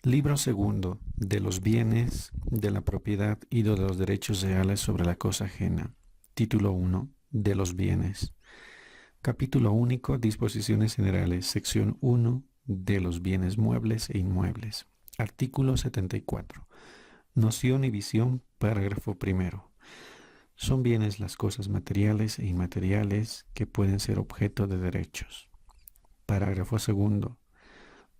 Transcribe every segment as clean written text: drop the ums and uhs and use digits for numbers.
Libro segundo de los bienes, de la propiedad y de los derechos reales sobre la cosa ajena. Título 1. De los bienes. Capítulo único. Disposiciones generales. Sección 1. De los bienes muebles e inmuebles. Artículo 74. Noción y visión. Parágrafo primero. Son bienes las cosas materiales e inmateriales que pueden ser objeto de derechos. Parágrafo segundo.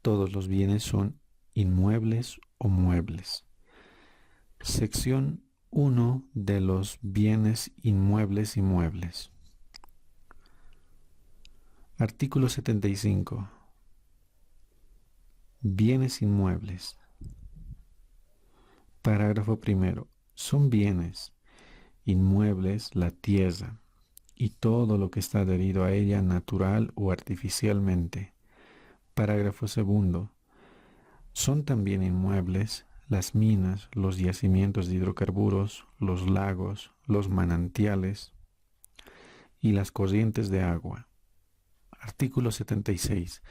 Todos los bienes son inmuebles o muebles. Sección 1 de los bienes inmuebles y muebles. Artículo 75. Bienes inmuebles. Parágrafo primero. Son bienes inmuebles la tierra y todo lo que está adherido a ella natural o artificialmente. Parágrafo segundo. Son también inmuebles las minas, los yacimientos de hidrocarburos, los lagos, los manantiales y las corrientes de agua. Artículo 76.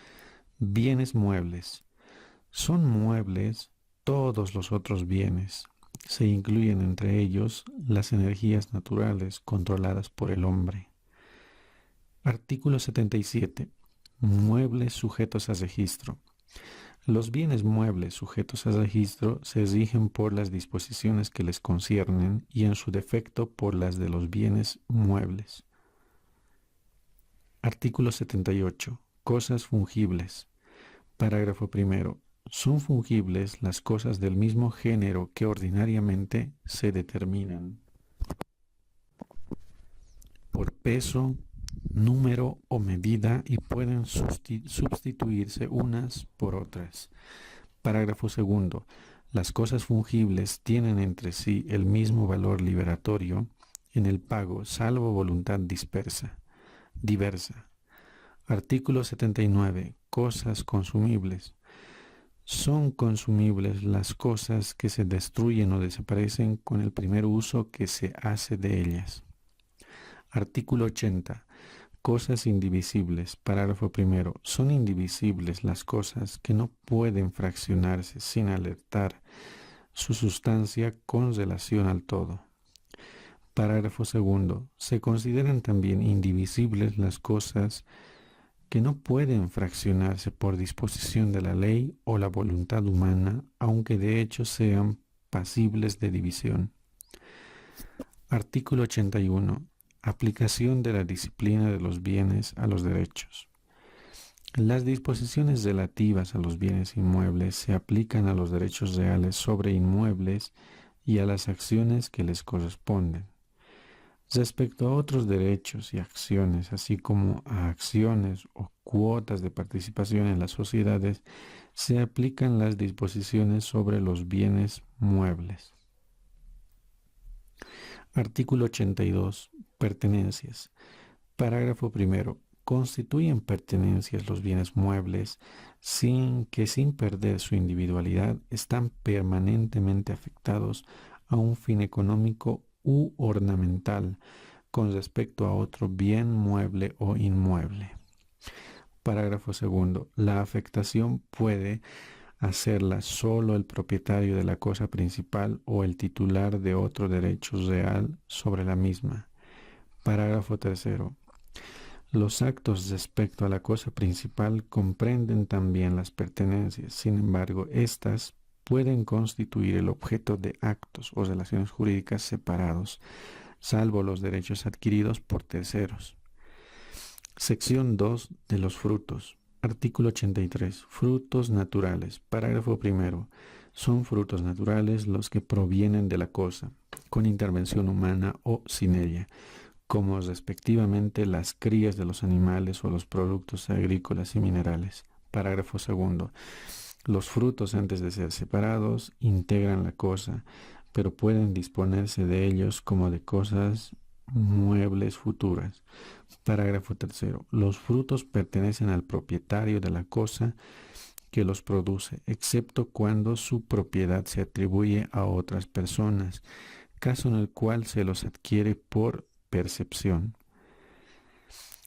Bienes muebles. Son muebles todos los otros bienes. Se incluyen entre ellos las energías naturales controladas por el hombre. Artículo 77. Muebles sujetos a registro. Los bienes muebles sujetos a registro se rigen por las disposiciones que les conciernen y en su defecto por las de los bienes muebles. Artículo 78. Cosas fungibles. Parágrafo primero. Son fungibles las cosas del mismo género que ordinariamente se determinan por peso, número o medida y pueden sustituirse unas por otras. Parágrafo segundo. Las cosas fungibles tienen entre sí el mismo valor liberatorio en el pago, salvo voluntad diversa. Artículo 79. Cosas consumibles. Son consumibles las cosas que se destruyen o desaparecen con el primer uso que se hace de ellas. Artículo 80. Cosas indivisibles. Parágrafo primero. Son indivisibles las cosas que no pueden fraccionarse sin alertar su sustancia con relación al todo. Parágrafo segundo. Se consideran también indivisibles las cosas que no pueden fraccionarse por disposición de la ley o la voluntad humana, aunque de hecho sean pasibles de división. Artículo 81. Aplicación de la disciplina de los bienes a los derechos. Las disposiciones relativas a los bienes inmuebles se aplican a los derechos reales sobre inmuebles y a las acciones que les corresponden. Respecto a otros derechos y acciones, así como a acciones o cuotas de participación en las sociedades, se aplican las disposiciones sobre los bienes muebles. Artículo 82. Pertenencias. Parágrafo primero. Constituyen pertenencias los bienes muebles sin perder su individualidad, están permanentemente afectados a un fin económico u ornamental con respecto a otro bien mueble o inmueble. Parágrafo segundo. La afectación puede hacerla solo el propietario de la cosa principal o el titular de otro derecho real sobre la misma. Parágrafo tercero. Los actos respecto a la cosa principal comprenden también las pertenencias. Sin embargo, éstas pueden constituir el objeto de actos o relaciones jurídicas separados, salvo los derechos adquiridos por terceros. Sección 2 de los frutos. Artículo 83. Frutos naturales. Parágrafo primero. Son frutos naturales los que provienen de la cosa, con intervención humana o sin ella, como respectivamente las crías de los animales o los productos agrícolas y minerales. Parágrafo segundo. Los frutos, antes de ser separados, integran la cosa, pero pueden disponerse de ellos como de cosas muebles futuras. Parágrafo tercero. Los frutos pertenecen al propietario de la cosa que los produce, excepto cuando su propiedad se atribuye a otras personas, caso en el cual se los adquiere por percepción.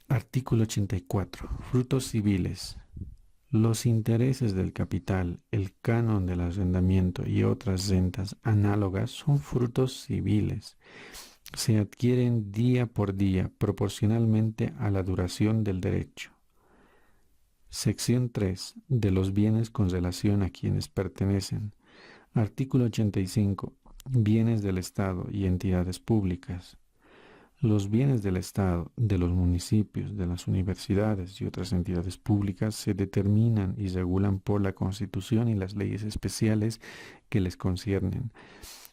Artículo 84. Frutos civiles. Los intereses del capital, el canon del arrendamiento y otras rentas análogas son frutos civiles. Se adquieren día por día proporcionalmente a la duración del derecho. Sección 3. De los bienes con relación a quienes pertenecen. Artículo 85. Bienes del Estado y entidades públicas. Los bienes del Estado, de los municipios, de las universidades y otras entidades públicas se determinan y regulan por la Constitución y las leyes especiales que les conciernen.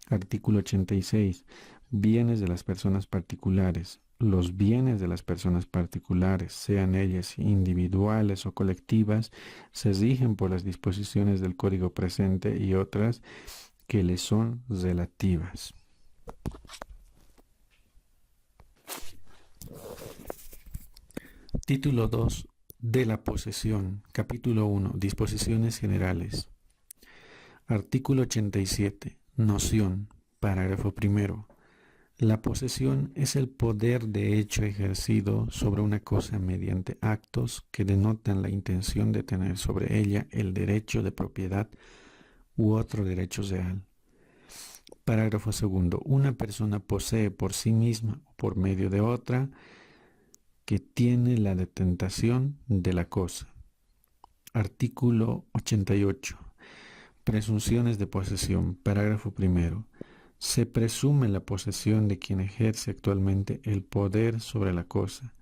Artículo 86. Bienes de las personas particulares. Los bienes de las personas particulares, sean ellas individuales o colectivas, se rigen por las disposiciones del Código presente y otras que les son relativas. Título 2 de la posesión. Capítulo 1. Disposiciones generales. Artículo 87. Noción. Parágrafo primero. La posesión es el poder de hecho ejercido sobre una cosa mediante actos que denotan la intención de tener sobre ella el derecho de propiedad u otro derecho real. Parágrafo segundo. Una persona posee por sí misma o por medio de otra que tiene la detentación de la cosa. Artículo 88. Presunciones de posesión. Parágrafo primero. Se presume la posesión de quien ejerce actualmente el poder sobre la cosa,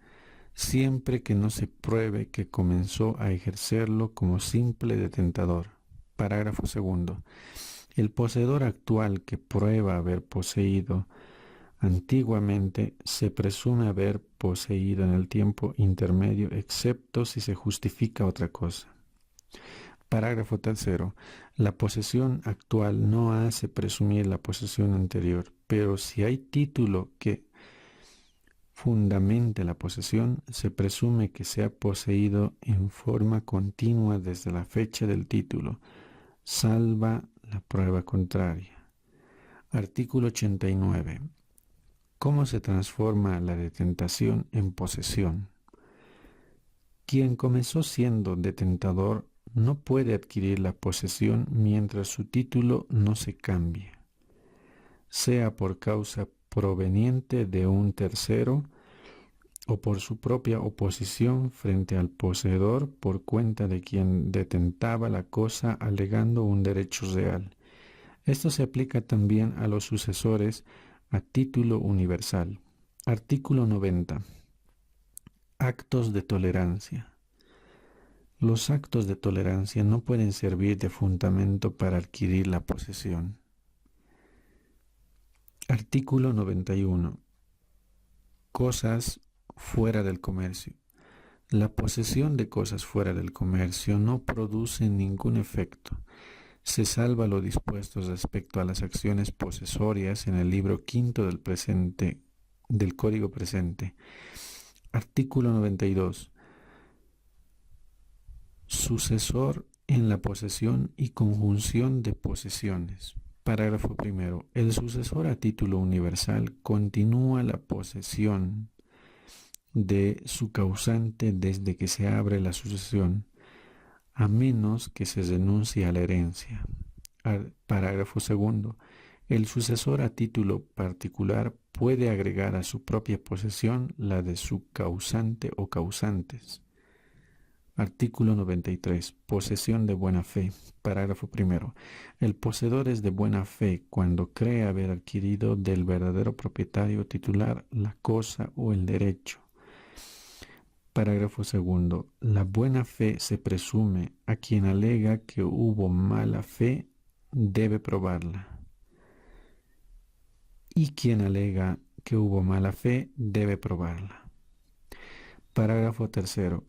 siempre que no se pruebe que comenzó a ejercerlo como simple detentador. Parágrafo segundo. El poseedor actual que prueba haber poseído antiguamente se presume haber poseído en el tiempo intermedio, excepto si se justifica otra cosa. Parágrafo tercero. La posesión actual no hace presumir la posesión anterior, pero si hay título que fundamente la posesión, se presume que se ha poseído en forma continua desde la fecha del título, salva la prueba contraria. Artículo 89. ¿Cómo se transforma la detentación en posesión? Quien comenzó siendo detentador no puede adquirir la posesión mientras su título no se cambie, sea por causa proveniente de un tercero o por su propia oposición frente al poseedor por cuenta de quien detentaba la cosa alegando un derecho real. Esto se aplica también a los sucesores a título universal. Artículo 90. Actos de tolerancia. Los actos de tolerancia no pueden servir de fundamento para adquirir la posesión. Artículo 91. Cosas fuera del comercio. La posesión de cosas fuera del comercio no produce ningún efecto. Se salva lo dispuesto respecto a las acciones posesorias en el libro quinto del Código presente. Artículo 92. Sucesor en la posesión y conjunción de posesiones. Parágrafo primero. El sucesor a título universal continúa la posesión de su causante desde que se abre la sucesión, a menos que se renuncie a la herencia. Parágrafo segundo. El sucesor a título particular puede agregar a su propia posesión la de su causante o causantes. Artículo 93. Posesión de buena fe. Parágrafo primero. El poseedor es de buena fe cuando cree haber adquirido del verdadero propietario titular la cosa o el derecho. Parágrafo segundo. La buena fe se presume a quien alega que hubo mala fe debe probarla. Y quien alega que hubo mala fe debe probarla. Parágrafo tercero.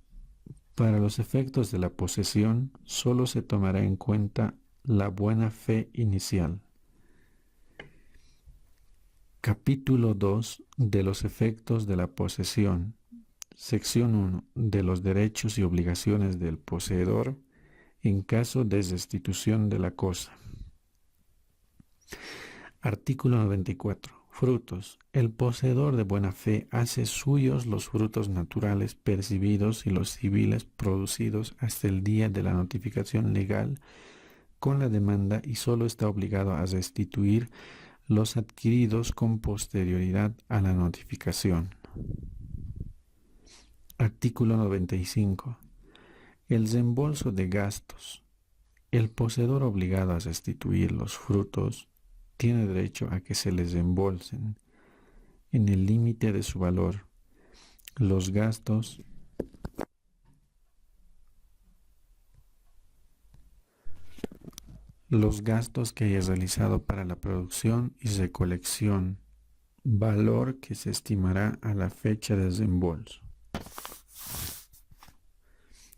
Para los efectos de la posesión, solo se tomará en cuenta la buena fe inicial. Capítulo 2 de los efectos de la posesión. Sección 1. De los derechos y obligaciones del poseedor en caso de restitución de la cosa. Artículo 94. Frutos. El poseedor de buena fe hace suyos los frutos naturales percibidos y los civiles producidos hasta el día de la notificación legal con la demanda y solo está obligado a restituir los adquiridos con posterioridad a la notificación. Artículo 95. El reembolso de gastos. El poseedor obligado a restituir los frutos tiene derecho a que se les reembolsen, en el límite de su valor, los gastos que haya realizado para la producción y recolección, valor que se estimará a la fecha del reembolso.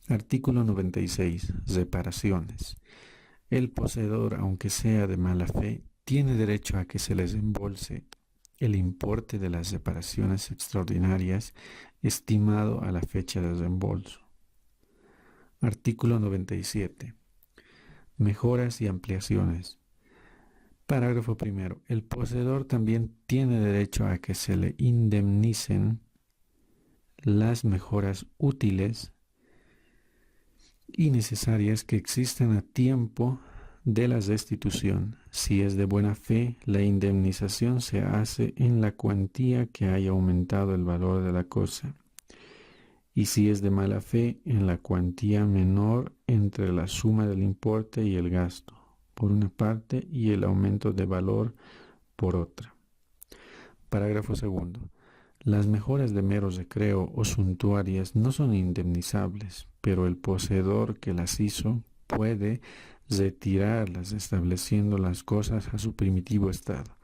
Artículo 96. Reparaciones. El poseedor, aunque sea de mala fe, tiene derecho a que se les reembolse el importe de las reparaciones extraordinarias estimado a la fecha del reembolso. Artículo 97. Mejoras y ampliaciones. Parágrafo primero. El poseedor también tiene derecho a que se le indemnicen las mejoras útiles y necesarias que existan a tiempo de la restitución. Si es de buena fe, la indemnización se hace en la cuantía que haya aumentado el valor de la cosa, y si es de mala fe, en la cuantía menor entre la suma del importe y el gasto, por una parte, y el aumento de valor por otra. Parágrafo segundo. Las mejoras de mero recreo o suntuarias no son indemnizables, pero el poseedor que las hizo puede retirarlas estableciendo las cosas a su primitivo estado,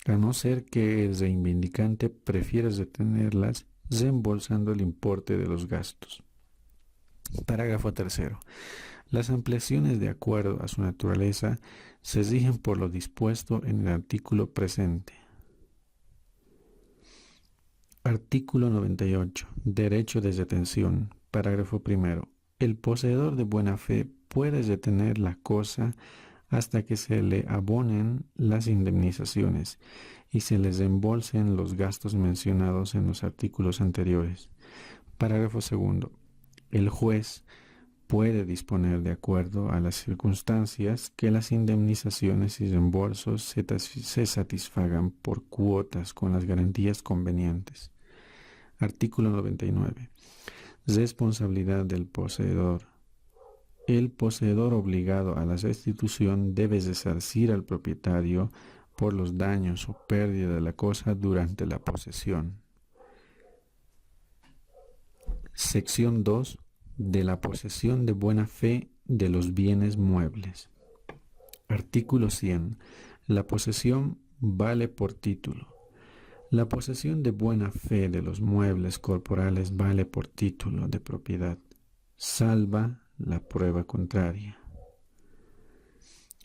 a no ser que el reivindicante prefiera retenerlas reembolsando el importe de los gastos. Parágrafo tercero. Las ampliaciones de acuerdo a su naturaleza se rigen por lo dispuesto en el artículo presente. Artículo 98. Derecho de retención. Parágrafo primero. El poseedor de buena fe puede retener la cosa hasta que se le abonen las indemnizaciones y se les reembolsen los gastos mencionados en los artículos anteriores. Parágrafo segundo. El juez puede disponer de acuerdo a las circunstancias que las indemnizaciones y reembolsos se satisfagan por cuotas con las garantías convenientes. Artículo 99. Responsabilidad del poseedor. El poseedor obligado a la restitución debe resarcir al propietario por los daños o pérdida de la cosa durante la posesión. Sección 2. De la posesión de buena fe de los bienes muebles. Artículo 100. La posesión vale por título. La posesión de buena fe de los muebles corporales vale por título de propiedad, salva la prueba contraria.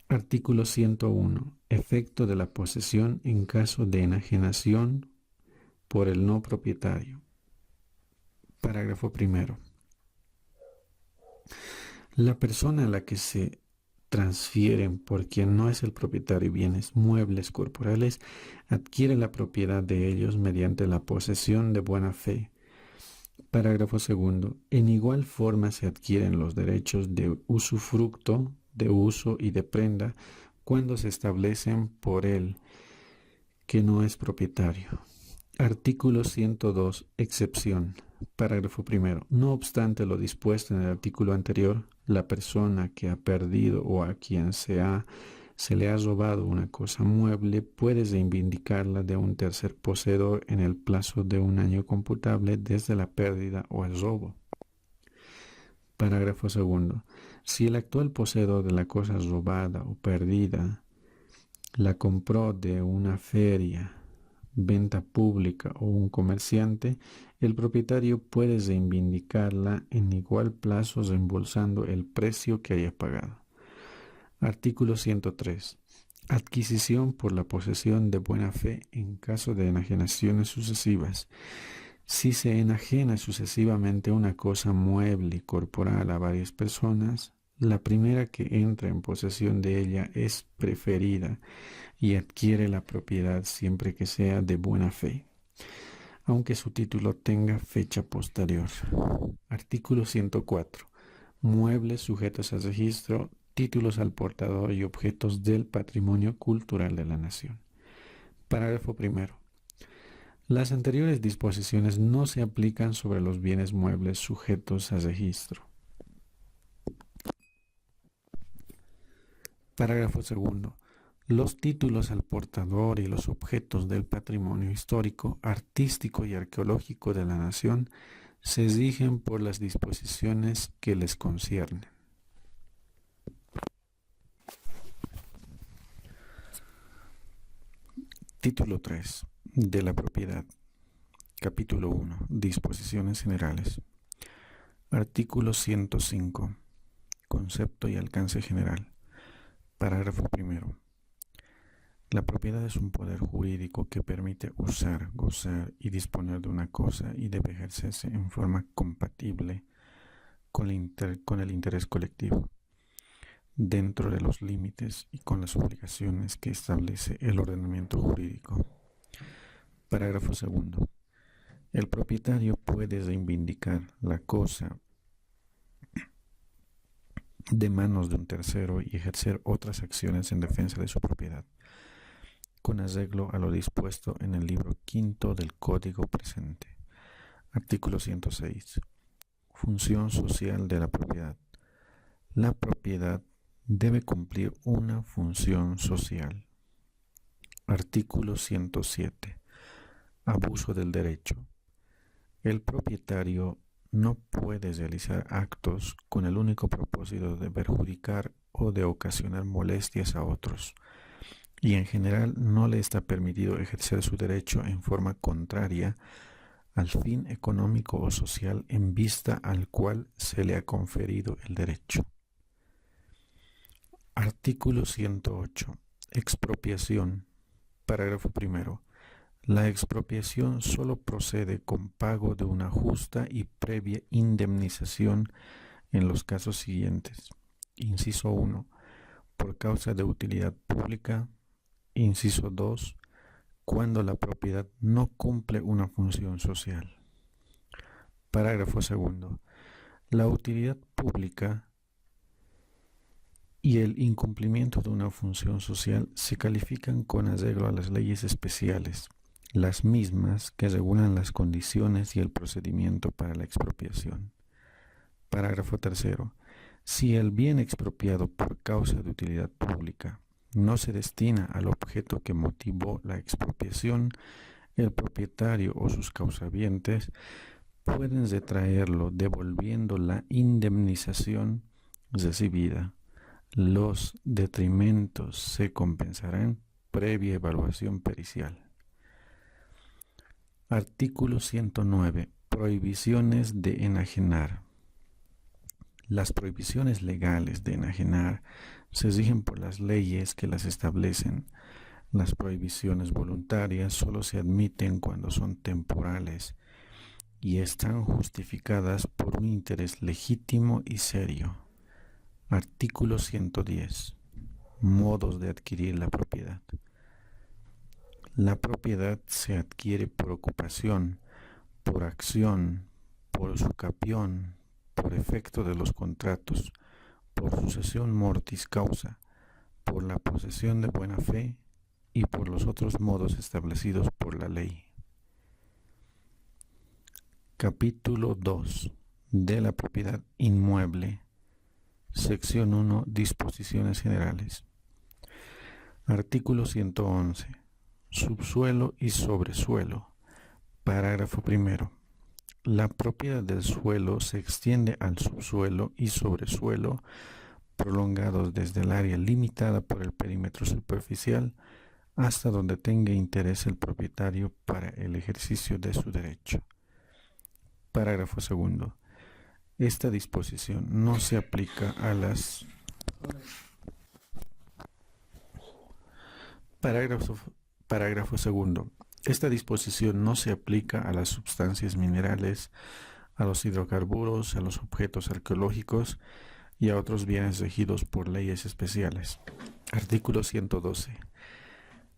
Artículo 101. Efecto de la posesión en caso de enajenación por el no propietario. Parágrafo primero. La persona a la que se transfieren por quien no es el propietario bienes muebles corporales adquiere la propiedad de ellos mediante la posesión de buena fe. Parágrafo segundo. En igual forma se adquieren los derechos de usufructo, de uso y de prenda cuando se establecen por él que no es propietario. Artículo 102. Excepción. Parágrafo primero. No obstante lo dispuesto en el artículo anterior, la persona que ha perdido o a quien se le ha robado una cosa mueble puede reivindicarla de un tercer poseedor en el plazo de 1 año computable desde la pérdida o el robo. Parágrafo segundo. Si el actual poseedor de la cosa robada o perdida la compró de una feria, venta pública o un comerciante, el propietario puede reivindicarla en igual plazo reembolsando el precio que haya pagado. Artículo 103. Adquisición por la posesión de buena fe en caso de enajenaciones sucesivas. Si se enajena sucesivamente una cosa mueble y corporal a varias personas, La primera que entra en posesión de ella es preferida y adquiere la propiedad siempre que sea de buena fe, aunque su título tenga fecha posterior. Artículo 104. Muebles sujetos a registro, títulos al portador y objetos del patrimonio cultural de la nación. Parágrafo primero. Las anteriores disposiciones no se aplican sobre los bienes muebles sujetos a registro. Parágrafo segundo. Los títulos al portador y los objetos del patrimonio histórico, artístico y arqueológico de la nación se rigen por las disposiciones que les conciernen. Título 3. De la propiedad. Capítulo 1. Disposiciones generales. Artículo 105. Concepto y alcance general. Parágrafo primero. La propiedad es un poder jurídico que permite usar, gozar y disponer de una cosa y debe ejercerse en forma compatible con el interés colectivo, dentro de los límites y con las obligaciones que establece el ordenamiento jurídico. Parágrafo segundo. El propietario puede reivindicar la cosa de manos de un tercero y ejercer otras acciones en defensa de su propiedad, con arreglo a lo dispuesto en el libro quinto del Código presente. Artículo 106. Función social de la propiedad. La propiedad debe cumplir una función social. Artículo 107. Abuso del derecho. El propietario no puede realizar actos con el único propósito de perjudicar o de ocasionar molestias a otros, y en general no le está permitido ejercer su derecho en forma contraria al fin económico o social en vista al cual se le ha conferido el derecho. Artículo 108. Expropiación. Parágrafo primero. La expropiación solo procede con pago de una justa y previa indemnización en los casos siguientes. Inciso 1. Por causa de utilidad pública. Inciso 2. Cuando la propiedad no cumple una función social. Parágrafo segundo. La utilidad pública y el incumplimiento de una función social se califican con arreglo a las leyes especiales, las mismas que regulan las condiciones y el procedimiento para la expropiación. Parágrafo tercero. Si el bien expropiado por causa de utilidad pública no se destina al objeto que motivó la expropiación, el propietario o sus causavientes pueden retraerlo devolviendo la indemnización recibida. Los detrimentos se compensarán previa evaluación pericial. Artículo 109. Prohibiciones de enajenar. Las prohibiciones legales de enajenar se rigen por las leyes que las establecen. Las prohibiciones voluntarias solo se admiten cuando son temporales y están justificadas por un interés legítimo y serio. Artículo 110. Modos de adquirir la propiedad. La propiedad se adquiere por ocupación, por acción, por usucapión, por efecto de los contratos, por sucesión mortis causa, por la posesión de buena fe y por los otros modos establecidos por la ley. Capítulo 2. De la propiedad inmueble. Sección 1. Disposiciones generales. Artículo 111. Subsuelo y sobresuelo. Parágrafo primero. La propiedad del suelo se extiende al subsuelo y sobresuelo prolongados desde el área limitada por el perímetro superficial hasta donde tenga interés el propietario para el ejercicio de su derecho. Parágrafo segundo. Esta disposición no se aplica a las... Parágrafo segundo. Esta disposición no se aplica a las sustancias minerales, a los hidrocarburos, a los objetos arqueológicos, y a otros bienes regidos por leyes especiales. Artículo 112.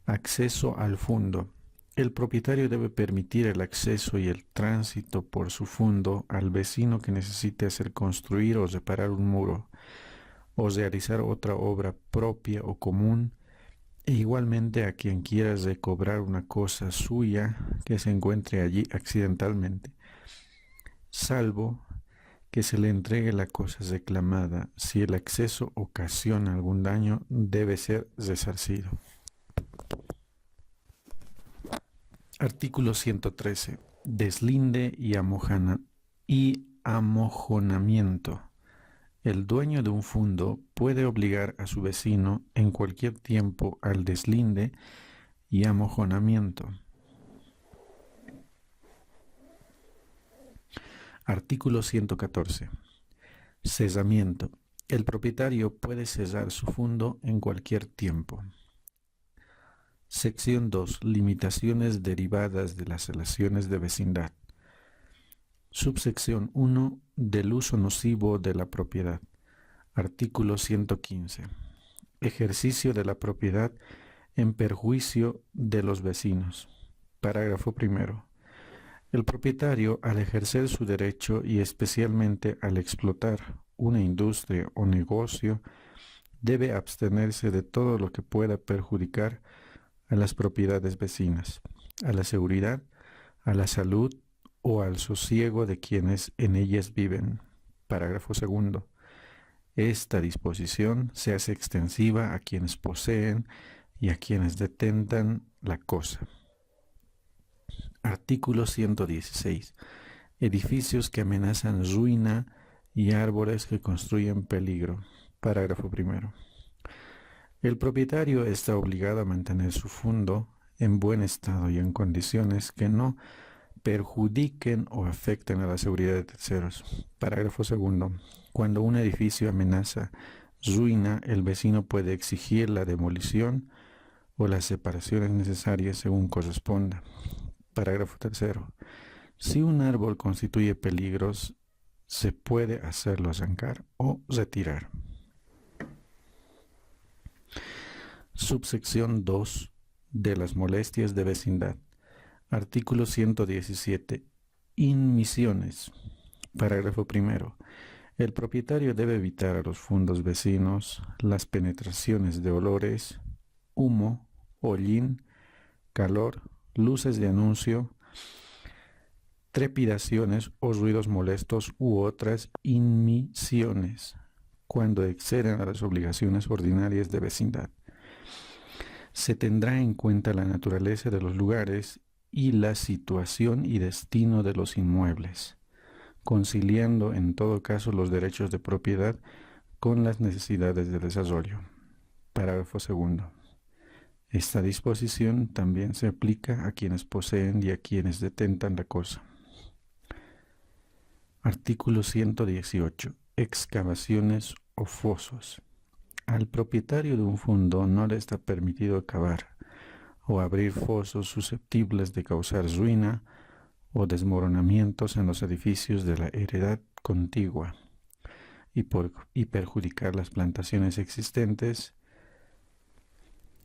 Acceso al fundo. El propietario debe permitir el acceso y el tránsito por su fundo al vecino que necesite hacer construir o reparar un muro o realizar otra obra propia o común, e igualmente a quien quiera recobrar una cosa suya que se encuentre allí accidentalmente, salvo que se le entregue la cosa reclamada. Si el acceso ocasiona algún daño, debe ser resarcido. Artículo 113. Deslinde y amojonamiento. El dueño de un fundo puede obligar a su vecino en cualquier tiempo al deslinde y amojonamiento. Artículo 114. Cesamiento. El propietario puede cesar su fundo en cualquier tiempo. Sección 2. Limitaciones derivadas de las relaciones de vecindad. Subsección 1. Del uso nocivo de la propiedad. Artículo 115. Ejercicio de la propiedad en perjuicio de los vecinos. Parágrafo primero. El propietario, al ejercer su derecho y especialmente al explotar una industria o negocio, debe abstenerse de todo lo que pueda perjudicar a las propiedades vecinas, a la seguridad, a la salud o al sosiego de quienes en ellas viven. Parágrafo segundo. Esta disposición se hace extensiva a quienes poseen y a quienes detentan la cosa. Artículo 116. Edificios que amenazan ruina y árboles que construyen peligro. Parágrafo primero. El propietario está obligado a mantener su fundo en buen estado y en condiciones que no perjudiquen o afecten a la seguridad de terceros. Parágrafo segundo. Cuando un edificio amenaza ruina, el vecino puede exigir la demolición o las separaciones necesarias según corresponda. Parágrafo tercero. Si un árbol constituye peligros, se puede hacerlo arrancar o retirar. Subsección 2 de las molestias de vecindad. Artículo 117. Inmisiones. Parágrafo primero. El propietario debe evitar a los fundos vecinos las penetraciones de olores, humo, hollín, calor, luces de anuncio, trepidaciones o ruidos molestos u otras inmisiones cuando exceden a las obligaciones ordinarias de vecindad. Se tendrá en cuenta la naturaleza de los lugares y la situación y destino de los inmuebles, conciliando en todo caso los derechos de propiedad con las necesidades de desarrollo. Parágrafo segundo. Esta disposición también se aplica a quienes poseen y a quienes detentan la cosa. Artículo 118. Excavaciones o fosos. Al propietario de un fundo no le está permitido cavar o abrir fosos susceptibles de causar ruina o desmoronamientos en los edificios de la heredad contigua y perjudicar las plantaciones existentes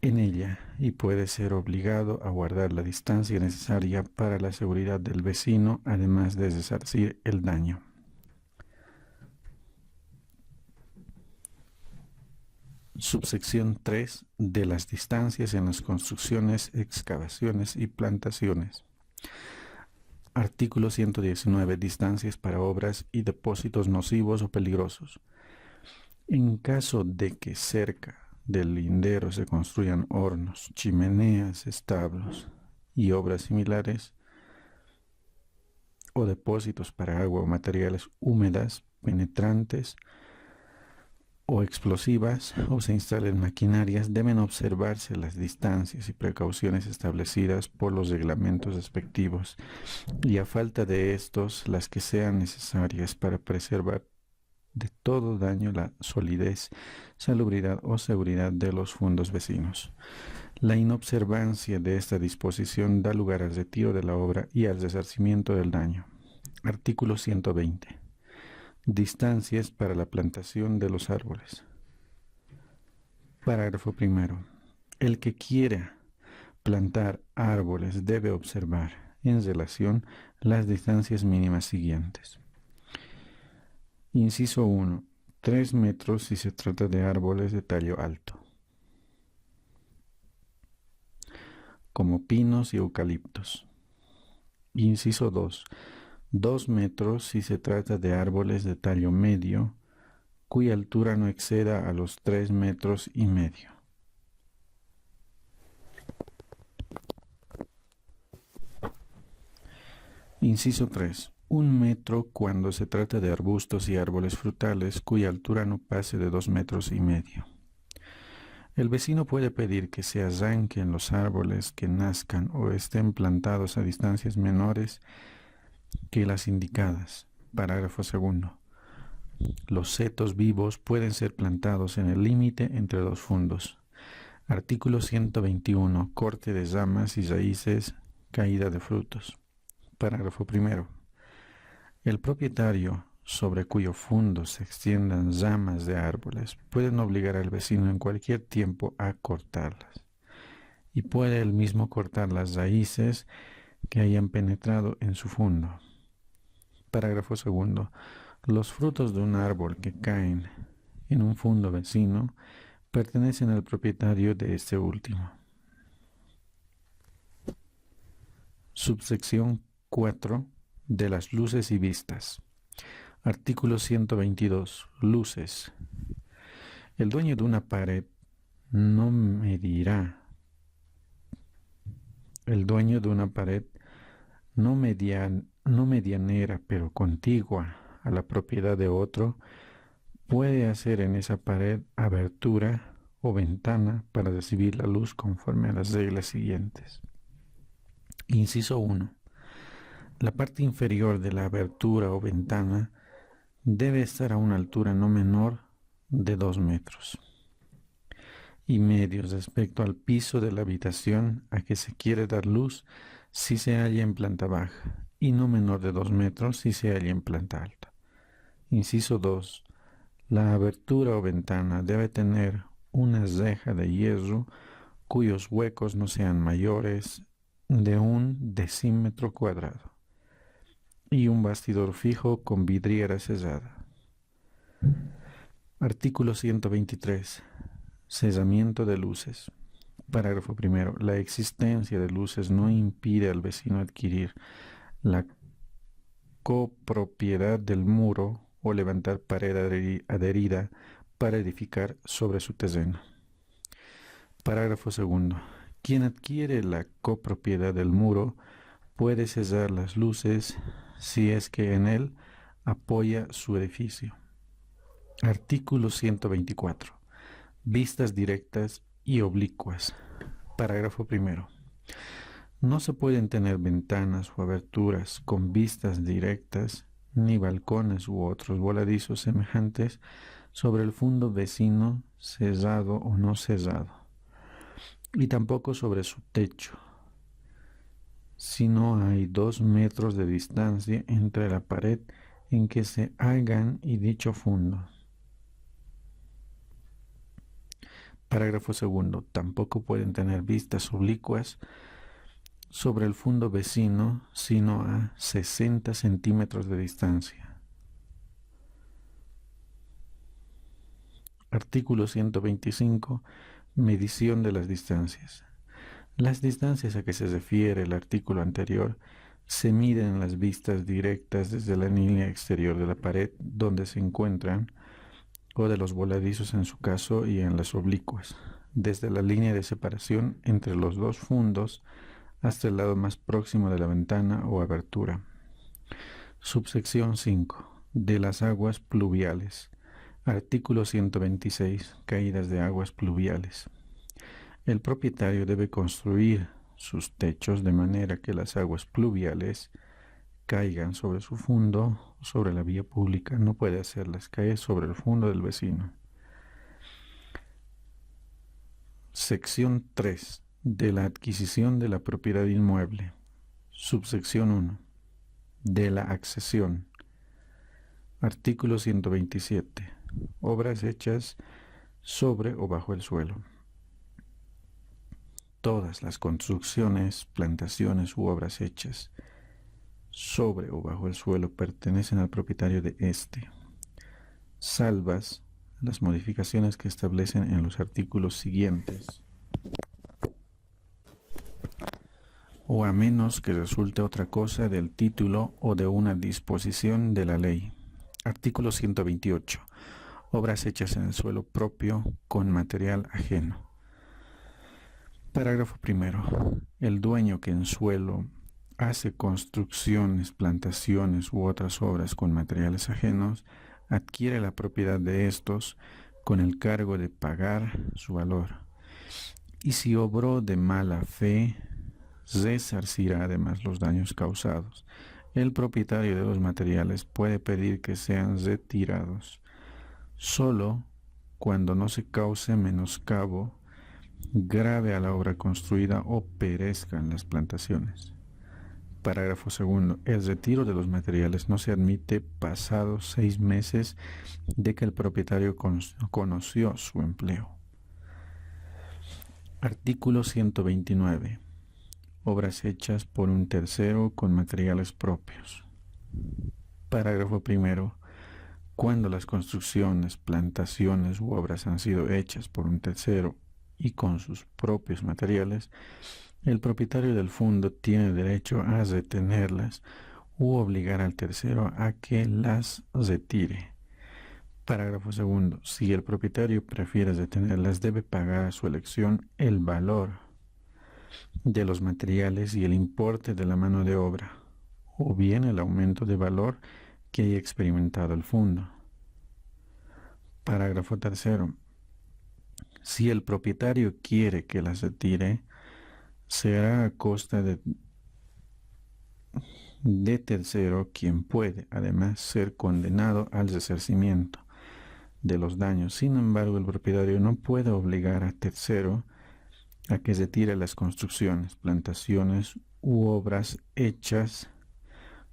en ella, y puede ser obligado a guardar la distancia necesaria para la seguridad del vecino, además de resarcir el daño. Subsección 3 de las distancias en las construcciones, excavaciones y plantaciones. Artículo 119. Distancias para obras y depósitos nocivos o peligrosos. En caso de que cerca del lindero se construyan hornos, chimeneas, establos y obras similares, o depósitos para agua o materiales húmedas, penetrantes o explosivas, o se instalen maquinarias, deben observarse las distancias y precauciones establecidas por los reglamentos respectivos, y a falta de estos, las que sean necesarias para preservar de todo daño la solidez, salubridad o seguridad de los fundos vecinos. La inobservancia de esta disposición da lugar al retiro de la obra y al resarcimiento del daño. Artículo 120. Distancias para la plantación de los árboles. Parágrafo primero. El que quiera plantar árboles debe observar en relación las distancias mínimas siguientes. Inciso 1. 3 metros si se trata de árboles de tallo alto, como pinos y eucaliptos. Inciso 2. 2 metros si se trata de árboles de tallo medio, cuya altura no exceda a los 3 metros y medio. Inciso 3. 1 metro cuando se trata de arbustos y árboles frutales cuya altura no pase de 2 metros y medio. El vecino puede pedir que se arranquen los árboles que nazcan o estén plantados a distancias menores que las indicadas. Parágrafo segundo. Los setos vivos pueden ser plantados en el límite entre dos fundos. Artículo 121. Corte de ramas y raíces, caída de frutos. Parágrafo primero. El propietario sobre cuyo fundo se extiendan ramas de árboles pueden obligar al vecino en cualquier tiempo a cortarlas. Y puede él mismo cortar las raíces que hayan penetrado en su fundo. Parágrafo segundo. Los frutos de un árbol que caen en un fundo vecino pertenecen al propietario de este último. Subsección 4 de las luces y vistas. Artículo 122. Luces. El dueño de una pared no medirá. El dueño de una pared no medianera, pero contigua a la propiedad de otro, puede hacer en esa pared abertura o ventana para recibir la luz conforme a las reglas siguientes. Inciso 1. La parte inferior de la abertura o ventana debe estar a una altura no menor de 2 metros y medio respecto al piso de la habitación a que se quiere dar luz si se halla en planta baja y no menor de 2 metros si se halla en planta alta. Inciso 2. La abertura o ventana debe tener una reja de hierro cuyos huecos no sean mayores de 1 decímetro cuadrado y un bastidor fijo con vidriera cerrada. Artículo 123. Cesamiento de luces. Parágrafo primero. La existencia de luces no impide al vecino adquirir la copropiedad del muro o levantar pared adherida para edificar sobre su terreno. Parágrafo segundo. Quien adquiere la copropiedad del muro puede cesar las luces si es que en él apoya su edificio. Artículo 124. Vistas directas y oblicuas. Parágrafo primero. No se pueden tener ventanas o aberturas con vistas directas, ni balcones u otros voladizos semejantes sobre el fundo vecino, cerrado o no cerrado, y tampoco sobre su techo, si no hay 2 metros de distancia entre la pared en que se hagan y dicho fundo. Parágrafo segundo. Tampoco pueden tener vistas oblicuas sobre el fundo vecino, sino a 60 centímetros de distancia. Artículo 125. Medición de las distancias. Las distancias a que se refiere el artículo anterior se miden en las vistas directas desde la línea exterior de la pared donde se encuentran, o de los voladizos en su caso, y en las oblicuas, desde la línea de separación entre los dos fundos hasta el lado más próximo de la ventana o abertura. Subsección 5. De las aguas pluviales. Artículo 126. Caídas de aguas pluviales. El propietario debe construir sus techos de manera que las aguas pluviales caigan sobre su fundo o sobre la vía pública. No puede hacerlas caer sobre el fundo del vecino. Sección 3. De la adquisición de la propiedad inmueble. Subsección 1. De la accesión. Artículo 127. Obras hechas sobre o bajo el suelo. Todas las construcciones, plantaciones u obras hechas sobre o bajo el suelo pertenecen al propietario de éste, salvas las modificaciones que establecen en los artículos siguientes, o a menos que resulte otra cosa del título o de una disposición de la ley. Artículo 128. Obras hechas en el suelo propio con material ajeno. Parágrafo primero. El dueño que en suelo hace construcciones, plantaciones u otras obras con materiales ajenos, adquiere la propiedad de estos con el cargo de pagar su valor. Y si obró de mala fe, resarcirá además los daños causados. El propietario de los materiales puede pedir que sean retirados solo cuando no se cause menoscabo grave a la obra construida o perezcan las plantaciones. Parágrafo segundo. El retiro de los materiales no se admite pasados 6 meses de que el propietario conoció su empleo. Artículo 129. Obras hechas por un tercero con materiales propios. Parágrafo primero. Cuando las construcciones, plantaciones u obras han sido hechas por un tercero y con sus propios materiales, el propietario del fondo tiene derecho a retenerlas u obligar al tercero a que las retire. Parágrafo segundo. Si el propietario prefiere retenerlas, debe pagar a su elección el valor de los materiales y el importe de la mano de obra, o bien el aumento de valor que haya experimentado el fondo. Parágrafo tercero. Si el propietario quiere que las retire, será a costa de tercero quien puede, además, ser condenado al resarcimiento de los daños. Sin embargo, el propietario no puede obligar a tercero a que retire las construcciones, plantaciones u obras hechas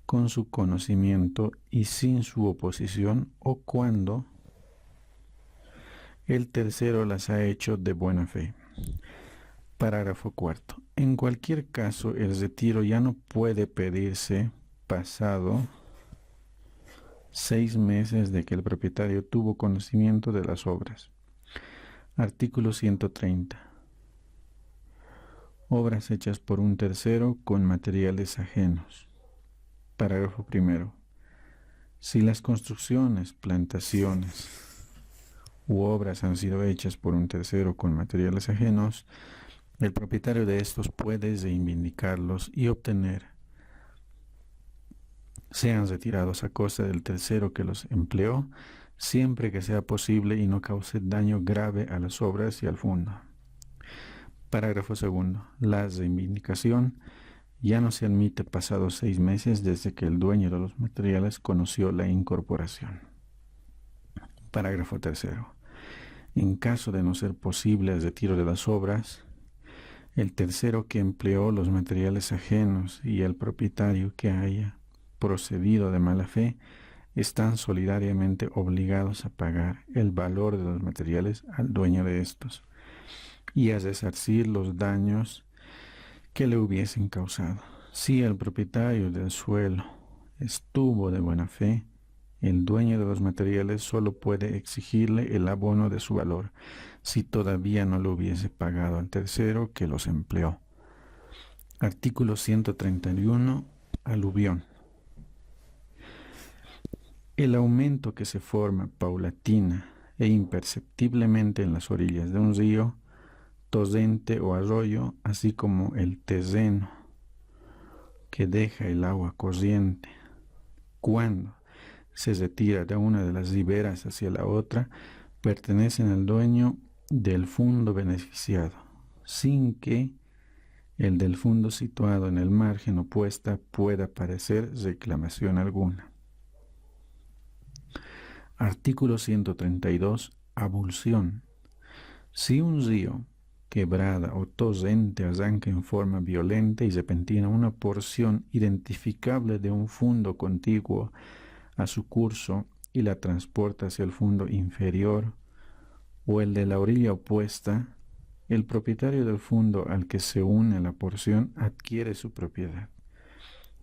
con su conocimiento y sin su oposición, o cuando el tercero las ha hecho de buena fe. Parágrafo cuarto. En cualquier caso, el retiro ya no puede pedirse pasado 6 meses de que el propietario tuvo conocimiento de las obras. Artículo 130. Obras hechas por un tercero con materiales ajenos. Parágrafo primero. Si las construcciones, plantaciones u obras han sido hechas por un tercero con materiales ajenos, el propietario de estos puede reivindicarlos y obtener sean retirados a costa del tercero que los empleó, siempre que sea posible y no cause daño grave a las obras y al fondo. Parágrafo segundo. La reivindicación ya no se admite pasados 6 meses desde que el dueño de los materiales conoció la incorporación. Parágrafo tercero. En caso de no ser posible el retiro de las obras, el tercero que empleó los materiales ajenos y el propietario que haya procedido de mala fe están solidariamente obligados a pagar el valor de los materiales al dueño de estos y a resarcir los daños que le hubiesen causado. Si el propietario del suelo estuvo de buena fe, el dueño de los materiales solo puede exigirle el abono de su valor, si todavía no lo hubiese pagado al tercero que los empleó. Artículo 131. Aluvión. El aumento que se forma paulatina e imperceptiblemente en las orillas de un río, torrente o arroyo, así como el terreno que deja el agua corriente, cuando se retira de una de las riberas hacia la otra, pertenecen al dueño del fondo beneficiado, sin que el del fondo situado en el margen opuesta pueda parecer reclamación alguna. Artículo 132. Abulsión. Si un río, quebrada o torrente arranca en forma violenta y repentina una porción identificable de un fondo contiguo a su curso y la transporta hacia el fondo inferior o el de la orilla opuesta, el propietario del fondo al que se une la porción adquiere su propiedad,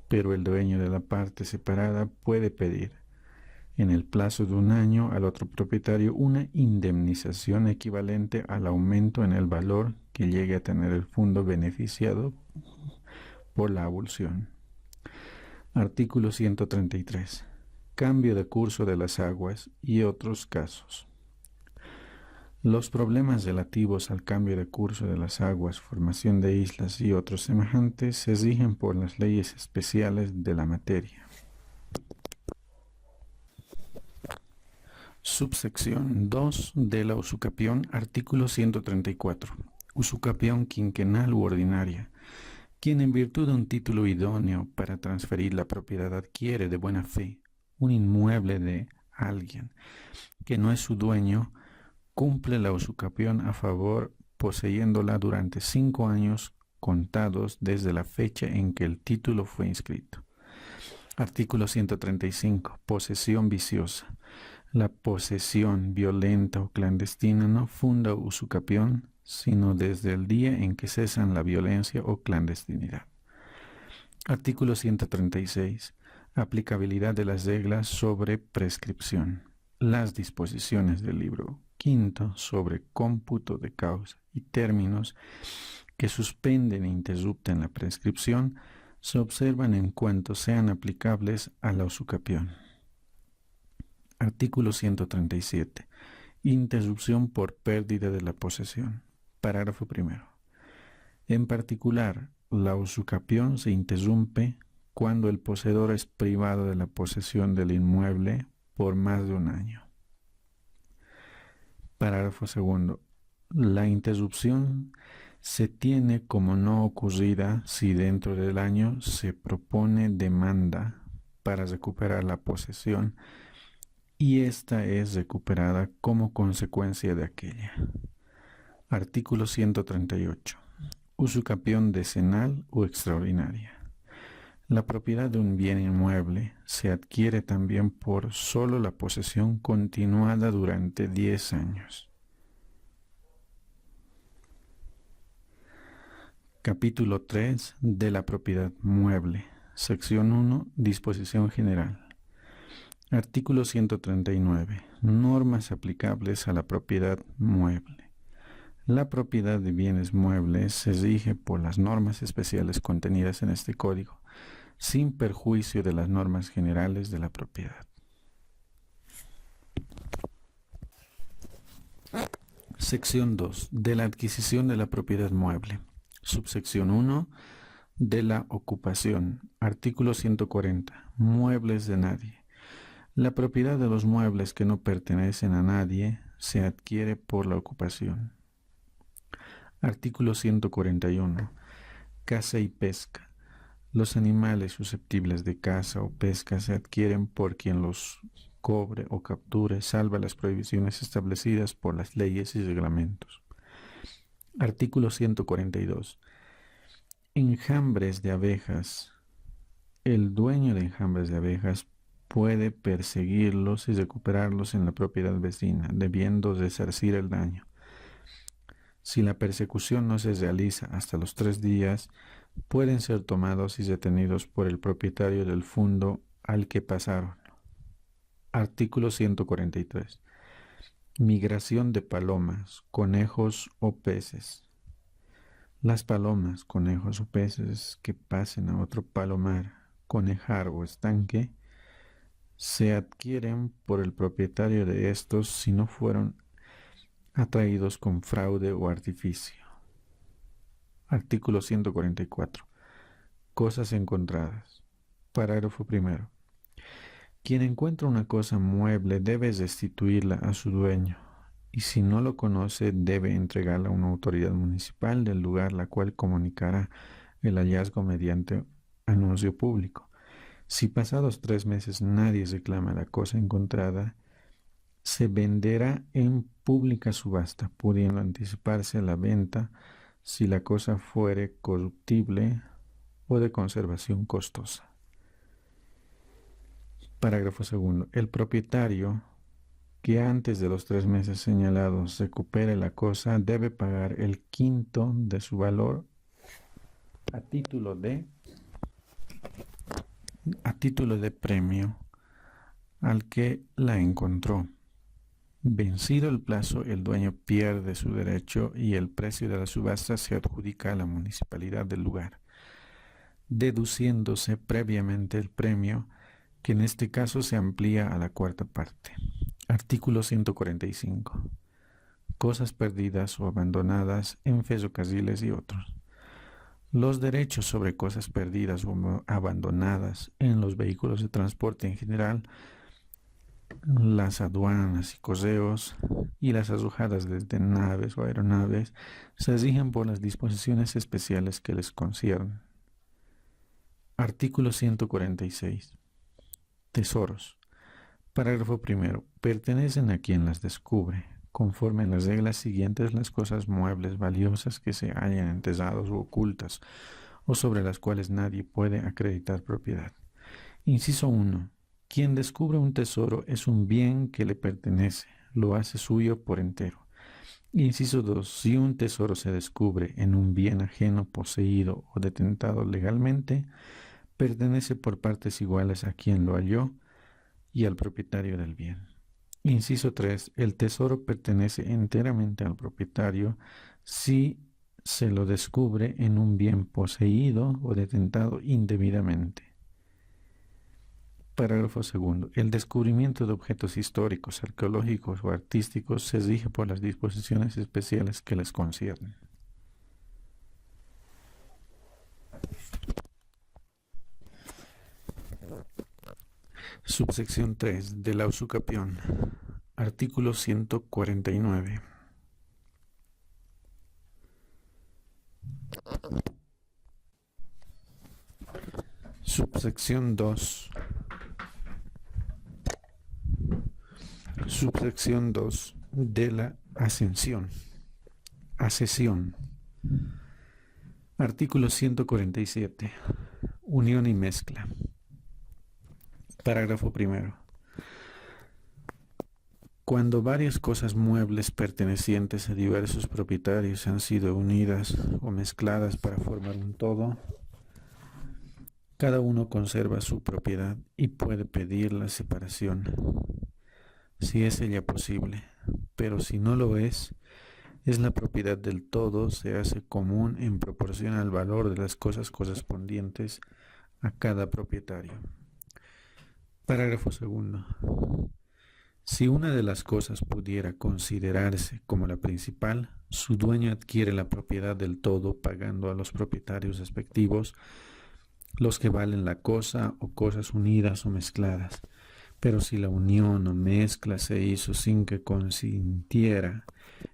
pero el dueño de la parte separada puede pedir, en el plazo de un año, al otro propietario una indemnización equivalente al aumento en el valor que llegue a tener el fondo beneficiado por la abolición. Artículo 133. Cambio de curso de las aguas y otros casos. Los problemas relativos al cambio de curso de las aguas, formación de islas y otros semejantes se rigen por las leyes especiales de la materia. Subsección 2 de la usucapión, artículo 134. Usucapión quinquenal u ordinaria. Quien en virtud de un título idóneo para transferir la propiedad adquiere de buena fe un inmueble de alguien que no es su dueño, cumple la usucapión a favor poseyéndola durante 5 años contados desde la fecha en que el título fue inscrito. Artículo 135. Posesión viciosa. La posesión violenta o clandestina no funda usucapión, sino desde el día en que cesan la violencia o clandestinidad. Artículo 136. Aplicabilidad de las reglas sobre prescripción. Las disposiciones del libro quinto sobre cómputo de causa y términos que suspenden e interrumpen la prescripción se observan en cuanto sean aplicables a la usucapión. Artículo 137. Interrupción por pérdida de la posesión. Parágrafo primero. En particular, la usucapión se interrumpe cuando el poseedor es privado de la posesión del inmueble por más de un año. Parágrafo segundo. La interrupción se tiene como no ocurrida si dentro del año se propone demanda para recuperar la posesión y ésta es recuperada como consecuencia de aquella. Artículo 138. Usucapión decenal o extraordinaria. La propiedad de un bien inmueble se adquiere también por solo la posesión continuada durante 10 años. Capítulo 3 de la propiedad mueble. Sección 1. Disposición general. Artículo 139. Normas aplicables a la propiedad mueble. La propiedad de bienes muebles se rige por las normas especiales contenidas en este código, sin perjuicio de las normas generales de la propiedad. Sección 2. De la adquisición de la propiedad mueble. Subsección 1. De la ocupación. Artículo 140. Muebles de nadie. La propiedad de los muebles que no pertenecen a nadie se adquiere por la ocupación. Artículo 141. Caza y pesca. Los animales susceptibles de caza o pesca se adquieren por quien los cobre o capture, salvo las prohibiciones establecidas por las leyes y reglamentos. Artículo 142. Enjambres de abejas. El dueño de enjambres de abejas puede perseguirlos y recuperarlos en la propiedad vecina, debiendo resarcir el daño. Si la persecución no se realiza hasta los 3 días, pueden ser tomados y detenidos por el propietario del fondo al que pasaron. Artículo 143. Migración de palomas, conejos o peces. Las palomas, conejos o peces que pasen a otro palomar, conejar o estanque se adquieren por el propietario de estos si no fueron atraídos con fraude o artificio. Artículo 144. Cosas encontradas. Parágrafo primero. Quien encuentra una cosa mueble debe restituirla a su dueño, y si no lo conoce debe entregarla a una autoridad municipal del lugar, la cual comunicará el hallazgo mediante anuncio público. Si pasados 3 meses nadie reclama la cosa encontrada, se venderá en pública subasta, pudiendo anticiparse la venta si la cosa fuere corruptible o de conservación costosa. Parágrafo segundo. El propietario que antes de los 3 meses señalados recupere la cosa debe pagar el quinto de su valor a título de, premio al que la encontró. Vencido el plazo, el dueño pierde su derecho y el precio de la subasta se adjudica a la municipalidad del lugar, deduciéndose previamente el premio, que en este caso se amplía a la cuarta parte. Artículo 145. Cosas perdidas o abandonadas en ferrocarriles y otros. Los derechos sobre cosas perdidas o abandonadas en los vehículos de transporte en general, las aduanas y correos y las arrojadas desde naves o aeronaves se rigen por las disposiciones especiales que les conciernen. Artículo 146. Tesoros. Parágrafo primero. Pertenecen a quien las descubre, conforme a las reglas siguientes, las cosas muebles valiosas que se hallan enterradas o ocultas, o sobre las cuales nadie puede acreditar propiedad. Inciso 1. Quien descubre un tesoro es un bien que le pertenece, lo hace suyo por entero. Inciso 2. Si un tesoro se descubre en un bien ajeno poseído o detentado legalmente, pertenece por partes iguales a quien lo halló y al propietario del bien. Inciso 3. El tesoro pertenece enteramente al propietario si se lo descubre en un bien poseído o detentado indebidamente. Parágrafo segundo. El descubrimiento de objetos históricos, arqueológicos o artísticos se rige por las disposiciones especiales que les conciernen. Subsección 3 de la usucapión. Artículo 149. Subsección 2. Subsección 2 de la ascensión. Accesión. Artículo 147. Unión y mezcla. Parágrafo primero. Cuando varias cosas muebles pertenecientes a diversos propietarios han sido unidas o mezcladas para formar un todo, cada uno conserva su propiedad y puede pedir la separación, si es ella posible, pero si no lo es la propiedad del todo, se hace común en proporción al valor de las cosas correspondientes a cada propietario. Parágrafo segundo. Si una de las cosas pudiera considerarse como la principal, su dueño adquiere la propiedad del todo pagando a los propietarios respectivos los que valen la cosa o cosas unidas o mezcladas. Pero si la unión o mezcla se hizo sin que consintiera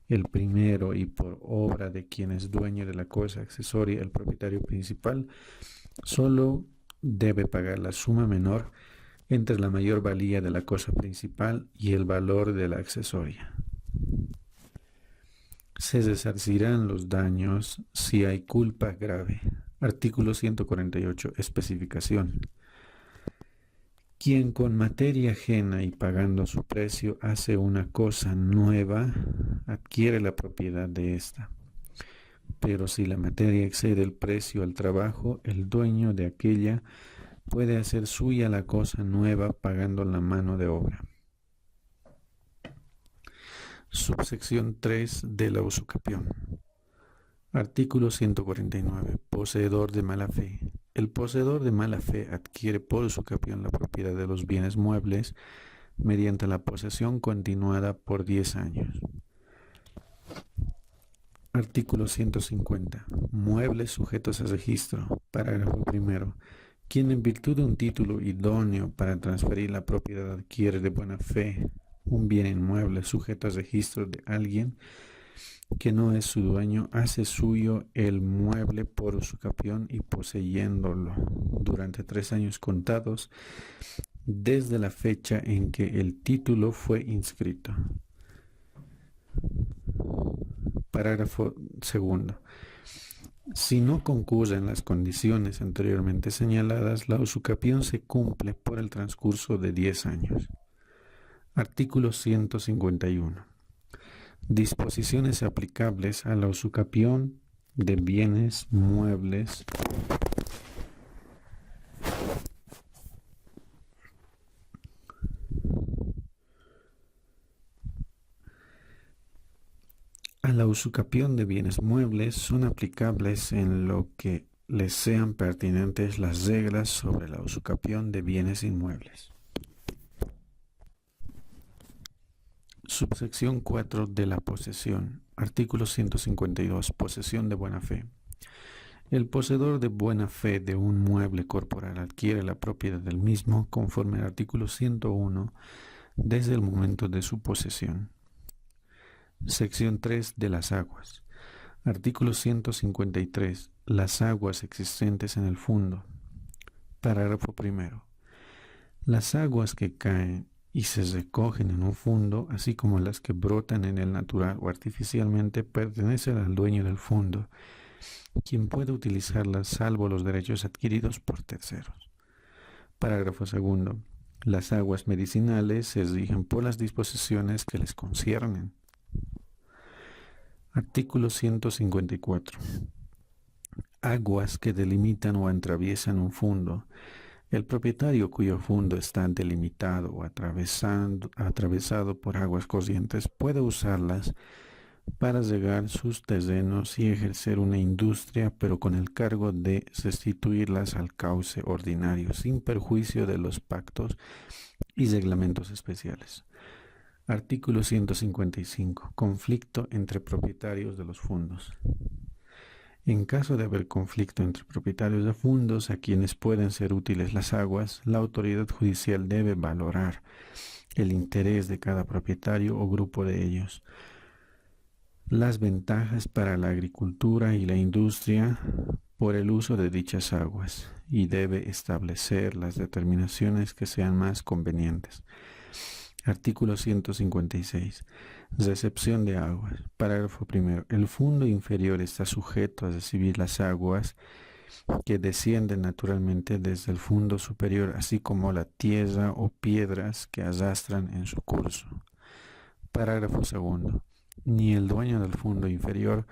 el primero y por obra de quien es dueño de la cosa accesoria, el propietario principal, solo debe pagar la suma menor entre la mayor valía de la cosa principal y el valor de la accesoria. Se resarcirán los daños si hay culpa grave. Artículo 148. Especificación. Quien con materia ajena y pagando su precio hace una cosa nueva, adquiere la propiedad de ésta. Pero si la materia excede el precio al trabajo, el dueño de aquella puede hacer suya la cosa nueva pagando la mano de obra. Subsección 3 de la usucapión. Artículo 149. Poseedor de mala fe. El poseedor de mala fe adquiere por usucapión la propiedad de los bienes muebles mediante la posesión continuada por 10 años. Artículo 150. Muebles sujetos a registro. Parágrafo primero. Quien en virtud de un título idóneo para transferir la propiedad adquiere de buena fe un bien inmueble sujeto a registro de alguien que no es su dueño, hace suyo el mueble por usucapión y poseyéndolo durante 3 años contados desde la fecha en que el título fue inscrito. Parágrafo segundo. Si no concurren las condiciones anteriormente señaladas, la usucapión se cumple por el transcurso de 10 años. Artículo 151. Disposiciones aplicables a la usucapión de bienes muebles son aplicables en lo que les sean pertinentes las reglas sobre la usucapión de bienes inmuebles. Subsección 4 de la posesión. Artículo 152. Posesión de buena fe. El poseedor de buena fe de un mueble corporal adquiere la propiedad del mismo conforme al artículo 101 desde el momento de su posesión. Sección 3 de las aguas. Artículo 153. Las aguas existentes en el fondo. Parágrafo primero. Las aguas que caen y se recogen en un fondo, así como las que brotan en el natural o artificialmente, pertenecen al dueño del fondo, quien puede utilizarlas salvo los derechos adquiridos por terceros. Parágrafo segundo. Las aguas medicinales se rigen por las disposiciones que les conciernen. Artículo 154. Aguas que delimitan o atraviesan un fondo. El propietario cuyo fondo está delimitado o atravesado por aguas corrientes puede usarlas para regar sus terrenos y ejercer una industria, pero con el cargo de restituirlas al cauce ordinario, sin perjuicio de los pactos y reglamentos especiales. Artículo 155. Conflicto entre propietarios de los fondos. En caso de haber conflicto entre propietarios de fondos a quienes pueden ser útiles las aguas, la autoridad judicial debe valorar el interés de cada propietario o grupo de ellos, las ventajas para la agricultura y la industria por el uso de dichas aguas, y debe establecer las determinaciones que sean más convenientes. Artículo 156. Recepción de aguas. Parágrafo primero. El fondo inferior está sujeto a recibir las aguas que descienden naturalmente desde el fondo superior, así como la tierra o piedras que arrastran en su curso. Parágrafo segundo. Ni el dueño del fondo inferior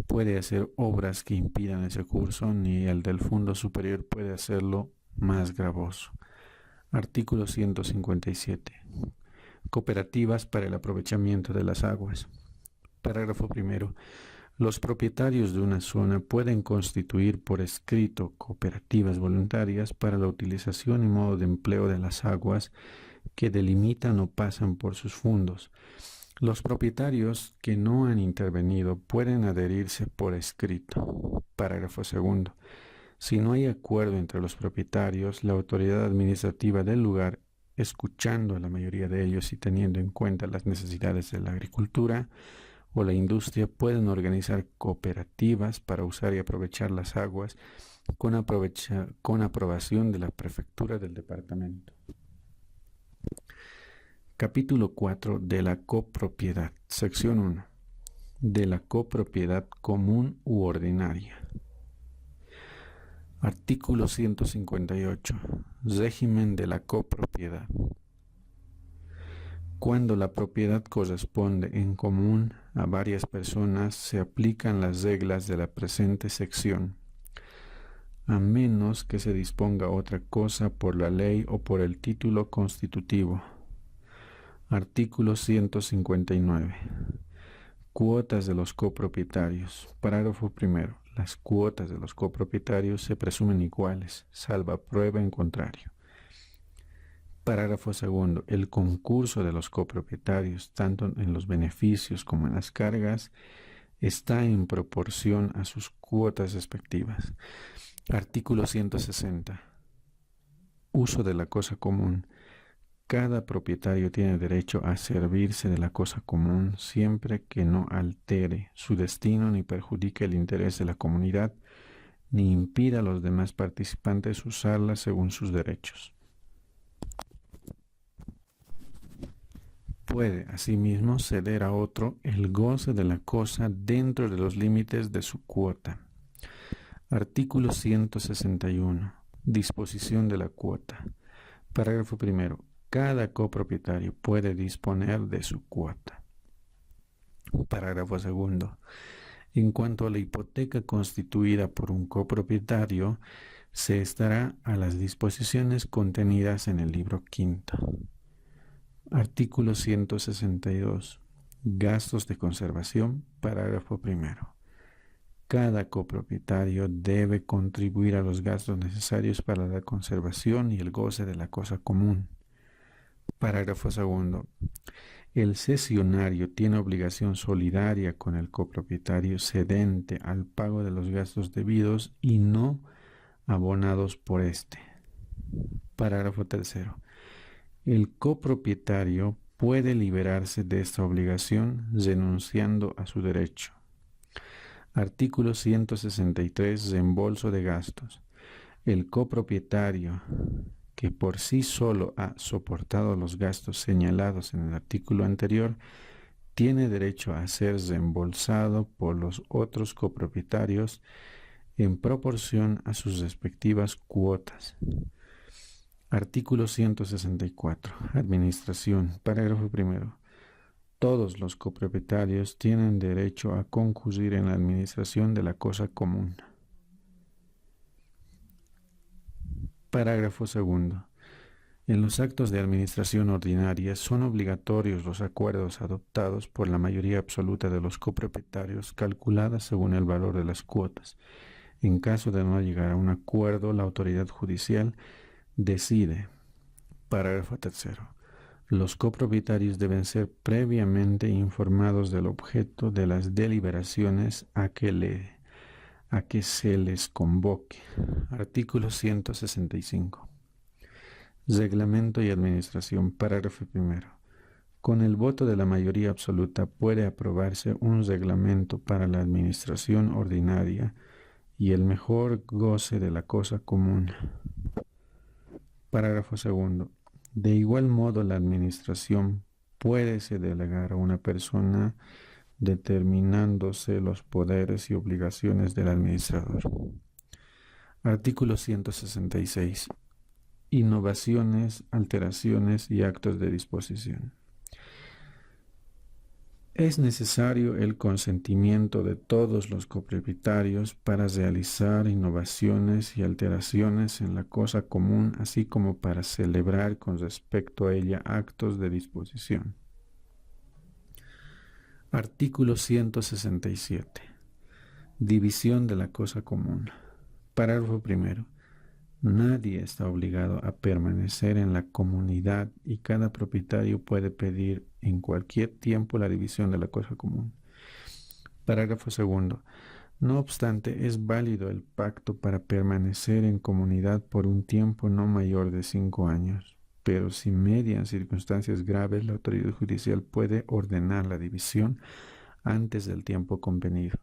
puede hacer obras que impidan ese curso, ni el del fondo superior puede hacerlo más gravoso. Artículo 157. Cooperativas para el aprovechamiento de las aguas. Parágrafo primero. Los propietarios de una zona pueden constituir por escrito cooperativas voluntarias para la utilización y modo de empleo de las aguas que delimitan o pasan por sus fondos. Los propietarios que no han intervenido pueden adherirse por escrito. Parágrafo segundo. Si no hay acuerdo entre los propietarios, la autoridad administrativa del lugar, escuchando a la mayoría de ellos y teniendo en cuenta las necesidades de la agricultura o la industria, pueden organizar cooperativas para usar y aprovechar las aguas con aprobación de la prefectura del departamento. Capítulo 4 de la copropiedad. Sección 1. De la copropiedad común u ordinaria. Artículo 158. Régimen de la copropiedad. Cuando la propiedad corresponde en común a varias personas, se aplican las reglas de la presente sección, a menos que se disponga otra cosa por la ley o por el título constitutivo. Artículo 159. Cuotas de los copropietarios. Parágrafo primero. Las cuotas de los copropietarios se presumen iguales, salva prueba en contrario. Parágrafo segundo. El concurso de los copropietarios, tanto en los beneficios como en las cargas, está en proporción a sus cuotas respectivas. Artículo 160. Uso de la cosa común. Cada propietario tiene derecho a servirse de la cosa común siempre que no altere su destino ni perjudique el interés de la comunidad, ni impida a los demás participantes usarla según sus derechos. Puede, asimismo, ceder a otro el goce de la cosa dentro de los límites de su cuota. Artículo 161. Disposición de la cuota. Parágrafo primero. Cada copropietario puede disponer de su cuota. Parágrafo segundo. En cuanto a la hipoteca constituida por un copropietario, se estará a las disposiciones contenidas en el libro quinto. Artículo 162. Gastos de conservación. Parágrafo primero. Cada copropietario debe contribuir a los gastos necesarios para la conservación y el goce de la cosa común. Parágrafo segundo. El cesionario tiene obligación solidaria con el copropietario cedente al pago de los gastos debidos y no abonados por éste. Parágrafo tercero. El copropietario puede liberarse de esta obligación renunciando a su derecho. Artículo 163. Reembolso de gastos. El copropietario que por sí solo ha soportado los gastos señalados en el artículo anterior tiene derecho a ser reembolsado por los otros copropietarios en proporción a sus respectivas cuotas. Artículo 164. Administración. Parágrafo primero. Todos los copropietarios tienen derecho a concurrir en la administración de la cosa común. Parágrafo segundo. En los actos de administración ordinaria son obligatorios los acuerdos adoptados por la mayoría absoluta de los copropietarios, calculadas según el valor de las cuotas. En caso de no llegar a un acuerdo, la autoridad judicial decide. Parágrafo tercero. Los copropietarios deben ser previamente informados del objeto de las deliberaciones a que se les convoque. Artículo 165. Reglamento y administración. Parágrafo primero. Con el voto de la mayoría absoluta puede aprobarse un reglamento para la administración ordinaria y el mejor goce de la cosa común. Parágrafo segundo. De igual modo, la administración puede delegar a una persona determinándose los poderes y obligaciones del administrador. Artículo 166. Innovaciones, alteraciones y actos de disposición. Es necesario el consentimiento de todos los copropietarios para realizar innovaciones y alteraciones en la cosa común, así como para celebrar con respecto a ella actos de disposición. Artículo 167. División de la cosa común. Parágrafo primero. Nadie está obligado a permanecer en la comunidad y cada propietario puede pedir en cualquier tiempo la división de la cosa común. Parágrafo segundo. No obstante, es válido el pacto para permanecer en comunidad por un tiempo no mayor de 5 años, pero si median circunstancias graves, la autoridad judicial puede ordenar la división antes del tiempo convenido.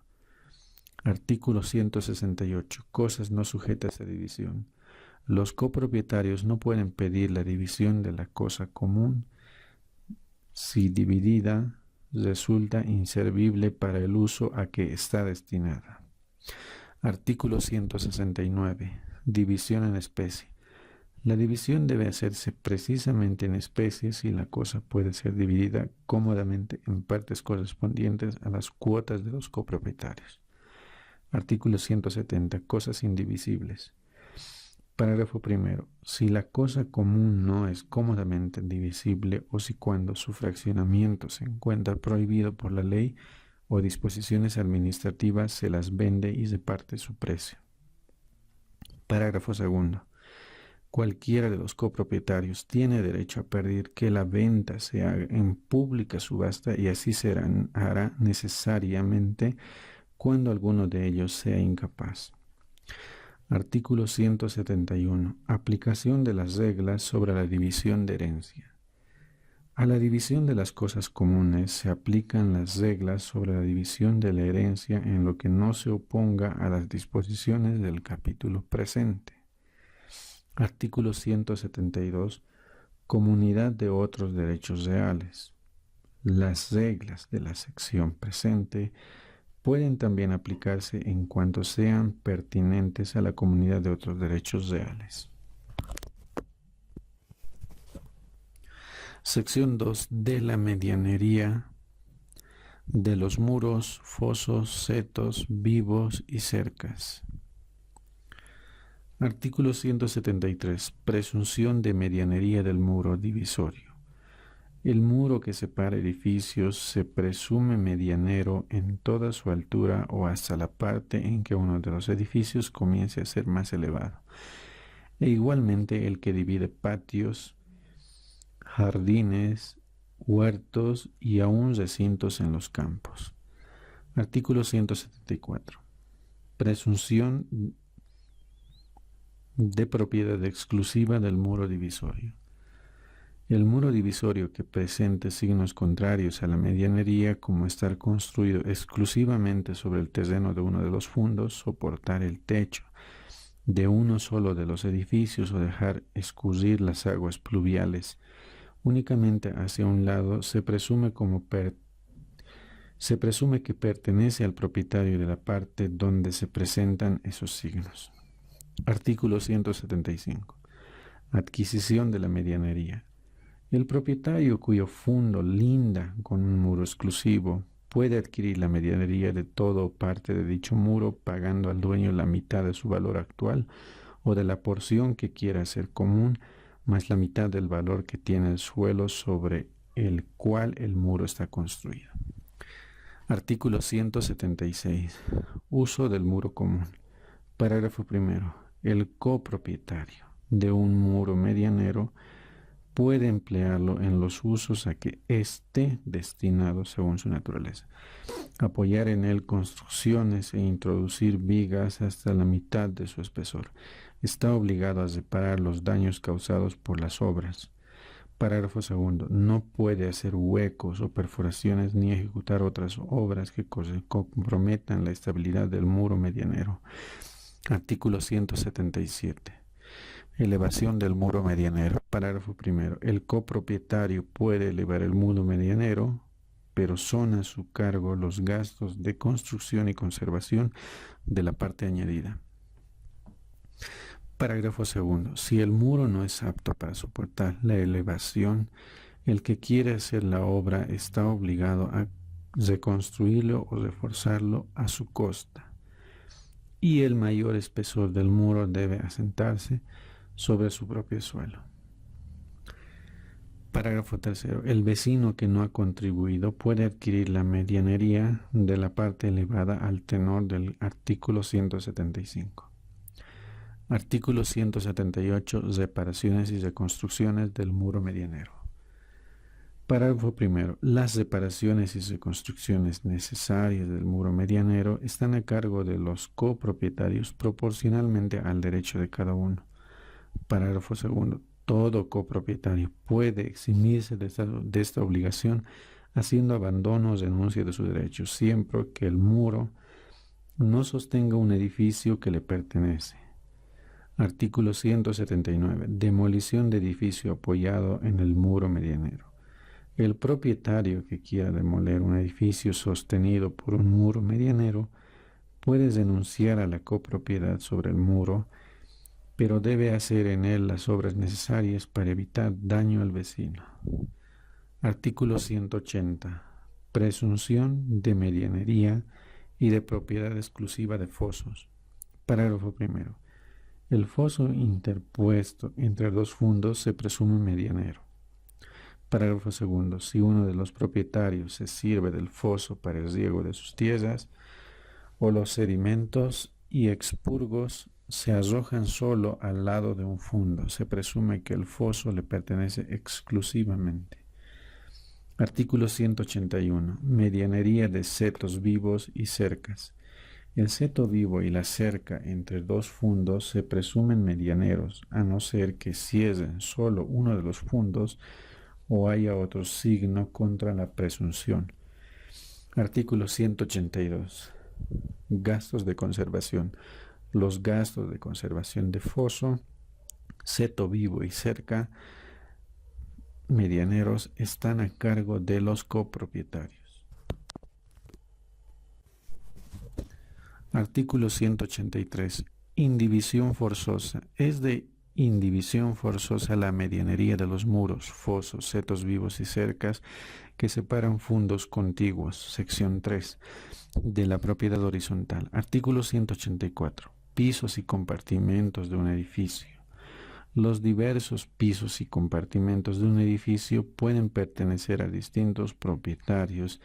Artículo 168. Cosas no sujetas a división. Los copropietarios no pueden pedir la división de la cosa común si dividida resulta inservible para el uso a que está destinada. Artículo 169. División en especie. La división debe hacerse precisamente en especies y la cosa puede ser dividida cómodamente en partes correspondientes a las cuotas de los copropietarios. Artículo 170. Cosas indivisibles. Parágrafo primero. Si la cosa común no es cómodamente divisible o si cuando su fraccionamiento se encuentra prohibido por la ley o disposiciones administrativas se las vende y reparte su precio. Parágrafo segundo. Cualquiera de los copropietarios tiene derecho a pedir que la venta se haga en pública subasta y así hará necesariamente cuando alguno de ellos sea incapaz. Artículo 171. Aplicación de las reglas sobre la división de herencia. A la división de las cosas comunes se aplican las reglas sobre la división de la herencia en lo que no se oponga a las disposiciones del capítulo presente. Artículo 172. Comunidad de otros derechos reales. Las reglas de la sección presente pueden también aplicarse en cuanto sean pertinentes a la comunidad de otros derechos reales. Sección 2 de la medianería de los muros, fosos, setos, vivos y cercas. Artículo 173. Presunción de medianería del muro divisorio. El muro que separa edificios se presume medianero en toda su altura o hasta la parte en que uno de los edificios comience a ser más elevado. E igualmente el que divide patios, jardines, huertos y aún recintos en los campos. Artículo 174. Presunción de propiedad exclusiva del muro divisorio. El muro divisorio que presente signos contrarios a la medianería, como estar construido exclusivamente sobre el terreno de uno de los fundos, soportar el techo de uno solo de los edificios o dejar escurrir las aguas pluviales únicamente hacia un lado, se presume que pertenece al propietario de la parte donde se presentan esos signos. Artículo 175. Adquisición de la medianería. El propietario cuyo fundo linda con un muro exclusivo puede adquirir la medianería de todo o parte de dicho muro pagando al dueño la mitad de su valor actual o de la porción que quiera hacer común, más la mitad del valor que tiene el suelo sobre el cual el muro está construido. Artículo 176. Uso del muro común. Parágrafo primero. El copropietario de un muro medianero puede emplearlo en los usos a que esté destinado según su naturaleza. Apoyar en él construcciones e introducir vigas hasta la mitad de su espesor. Está obligado a reparar los daños causados por las obras. Parágrafo segundo. No puede hacer huecos o perforaciones ni ejecutar otras obras que comprometan la estabilidad del muro medianero. Artículo 177. Elevación del muro medianero. Parágrafo primero. El copropietario puede elevar el muro medianero, pero son a su cargo los gastos de construcción y conservación de la parte añadida. Parágrafo segundo. Si el muro no es apto para soportar la elevación, el que quiere hacer la obra está obligado a reconstruirlo o reforzarlo a su costa. Y el mayor espesor del muro debe asentarse sobre su propio suelo. Parágrafo tercero. El vecino que no ha contribuido puede adquirir la medianería de la parte elevada al tenor del artículo 175. Artículo 178. Reparaciones y reconstrucciones del muro medianero. Parágrafo primero. Las reparaciones y reconstrucciones necesarias del muro medianero están a cargo de los copropietarios proporcionalmente al derecho de cada uno. Parágrafo segundo. Todo copropietario puede eximirse de esta obligación haciendo abandono o renuncia de sus derechos, siempre que el muro no sostenga un edificio que le pertenece. Artículo 179. Demolición de edificio apoyado en el muro medianero. El propietario que quiera demoler un edificio sostenido por un muro medianero puede denunciar a la copropiedad sobre el muro, pero debe hacer en él las obras necesarias para evitar daño al vecino. Artículo 180. Presunción de medianería y de propiedad exclusiva de fosos. Parágrafo primero. El foso interpuesto entre dos fundos se presume medianero. Parágrafo segundo. Si uno de los propietarios se sirve del foso para el riego de sus tierras, o los sedimentos y expurgos se arrojan solo al lado de un fundo, se presume que el foso le pertenece exclusivamente. Artículo 181. Medianería de setos vivos y cercas. El seto vivo y la cerca entre dos fundos se presumen medianeros, a no ser que cierren solo uno de los fundos o haya otro signo contra la presunción. Artículo 182. Gastos de conservación. Los gastos de conservación de foso, seto vivo y cerca medianeros están a cargo de los copropietarios. Artículo 183. Indivisión forzosa. Es de indivisión forzosa la medianería de los muros, fosos, setos vivos y cercas que separan fundos contiguos. Sección 3. De la propiedad horizontal. Artículo 184. Pisos y compartimentos de un edificio. Los diversos pisos y compartimentos de un edificio pueden pertenecer a distintos propietarios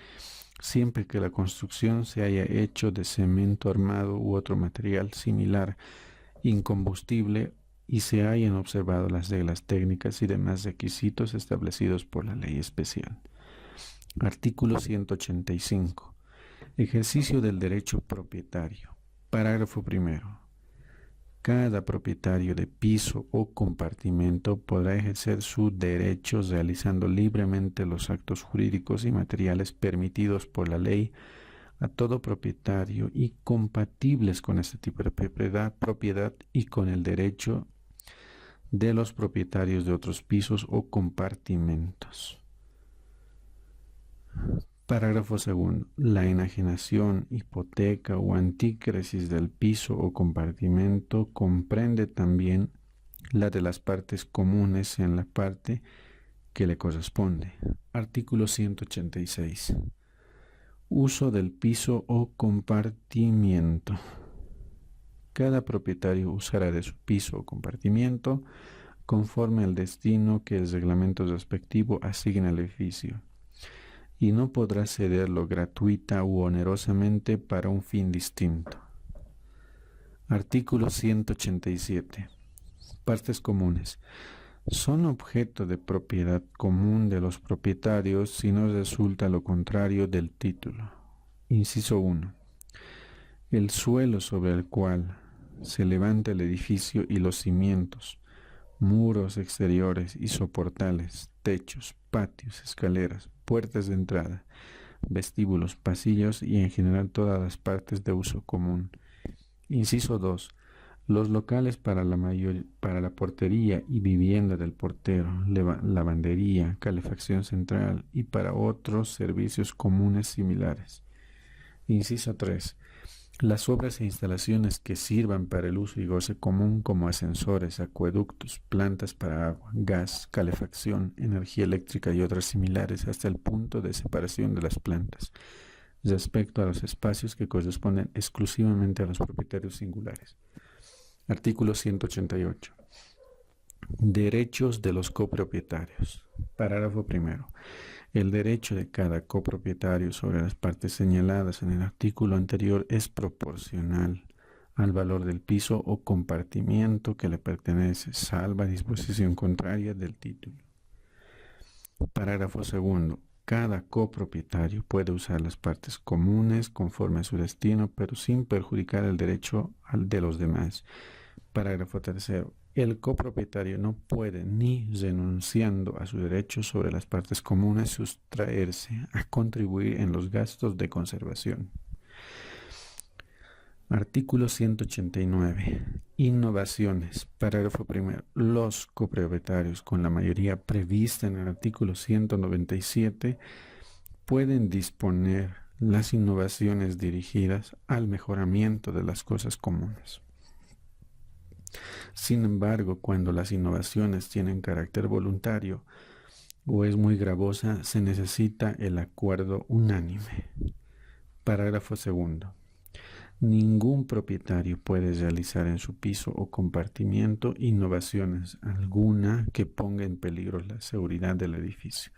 siempre que la construcción se haya hecho de cemento armado u otro material similar, incombustible, y se hayan observado las reglas técnicas y demás requisitos establecidos por la ley especial. Artículo 185. Ejercicio del derecho propietario. Parágrafo primero. Cada propietario de piso o compartimento podrá ejercer su derecho realizando libremente los actos jurídicos y materiales permitidos por la ley a todo propietario y compatibles con este tipo de propiedad y con el derecho de los propietarios de otros pisos o compartimentos. Parágrafo segundo. La enajenación, hipoteca o antícresis del piso o compartimento comprende también la de las partes comunes en la parte que le corresponde. Artículo 186. Uso del piso o compartimiento. Cada propietario usará de su piso o compartimiento conforme al destino que el reglamento respectivo asigne al edificio, y no podrá cederlo gratuita u onerosamente para un fin distinto. Artículo 187. Partes comunes. Son objeto de propiedad común de los propietarios si no resulta lo contrario del título. Inciso 1. El suelo sobre el cual se levanta el edificio y los cimientos, muros exteriores y soportales, techos, patios, escaleras, puertas de entrada, vestíbulos, pasillos y en general todas las partes de uso común. Inciso 2. Los locales para la portería y vivienda del portero, lavandería, calefacción central y para otros servicios comunes similares. Inciso 3. Las obras e instalaciones que sirvan para el uso y goce común como ascensores, acueductos, plantas para agua, gas, calefacción, energía eléctrica y otras similares hasta el punto de separación de las plantas, respecto a los espacios que corresponden exclusivamente a los propietarios singulares. Artículo 188. Derechos de los copropietarios. Parágrafo primero. El derecho de cada copropietario sobre las partes señaladas en el artículo anterior es proporcional al valor del piso o compartimiento que le pertenece, salvo disposición contraria del título. Parágrafo segundo. Cada copropietario puede usar las partes comunes conforme a su destino, pero sin perjudicar el derecho de los demás. Parágrafo tercero. El copropietario no puede, ni renunciando a su derecho sobre las partes comunes, sustraerse a contribuir en los gastos de conservación. Artículo 189. Innovaciones. Parágrafo primero. Los copropietarios, con la mayoría prevista en el artículo 197, pueden disponer las innovaciones dirigidas al mejoramiento de las cosas comunes. Sin embargo, cuando las innovaciones tienen carácter voluntario o es muy gravosa, se necesita el acuerdo unánime. Parágrafo segundo. Ningún propietario puede realizar en su piso o compartimiento innovaciones alguna que ponga en peligro la seguridad del edificio,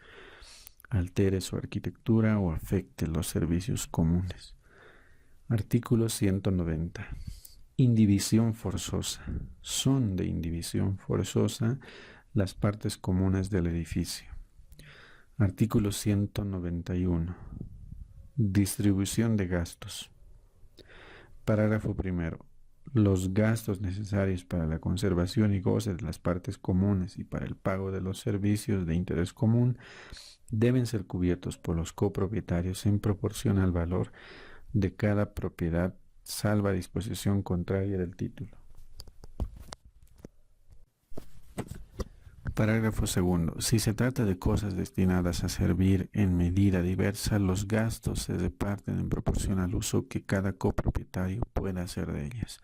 altere su arquitectura o afecte los servicios comunes. Artículo 190. Indivisión forzosa. Son de indivisión forzosa las partes comunes del edificio. Artículo 191. Distribución de gastos. Parágrafo primero. Los gastos necesarios para la conservación y goce de las partes comunes y para el pago de los servicios de interés común deben ser cubiertos por los copropietarios en proporción al valor de cada propiedad, salva disposición contraria del título. Parágrafo segundo. Si se trata de cosas destinadas a servir en medida diversa, los gastos se reparten en proporción al uso que cada copropietario pueda hacer de ellas.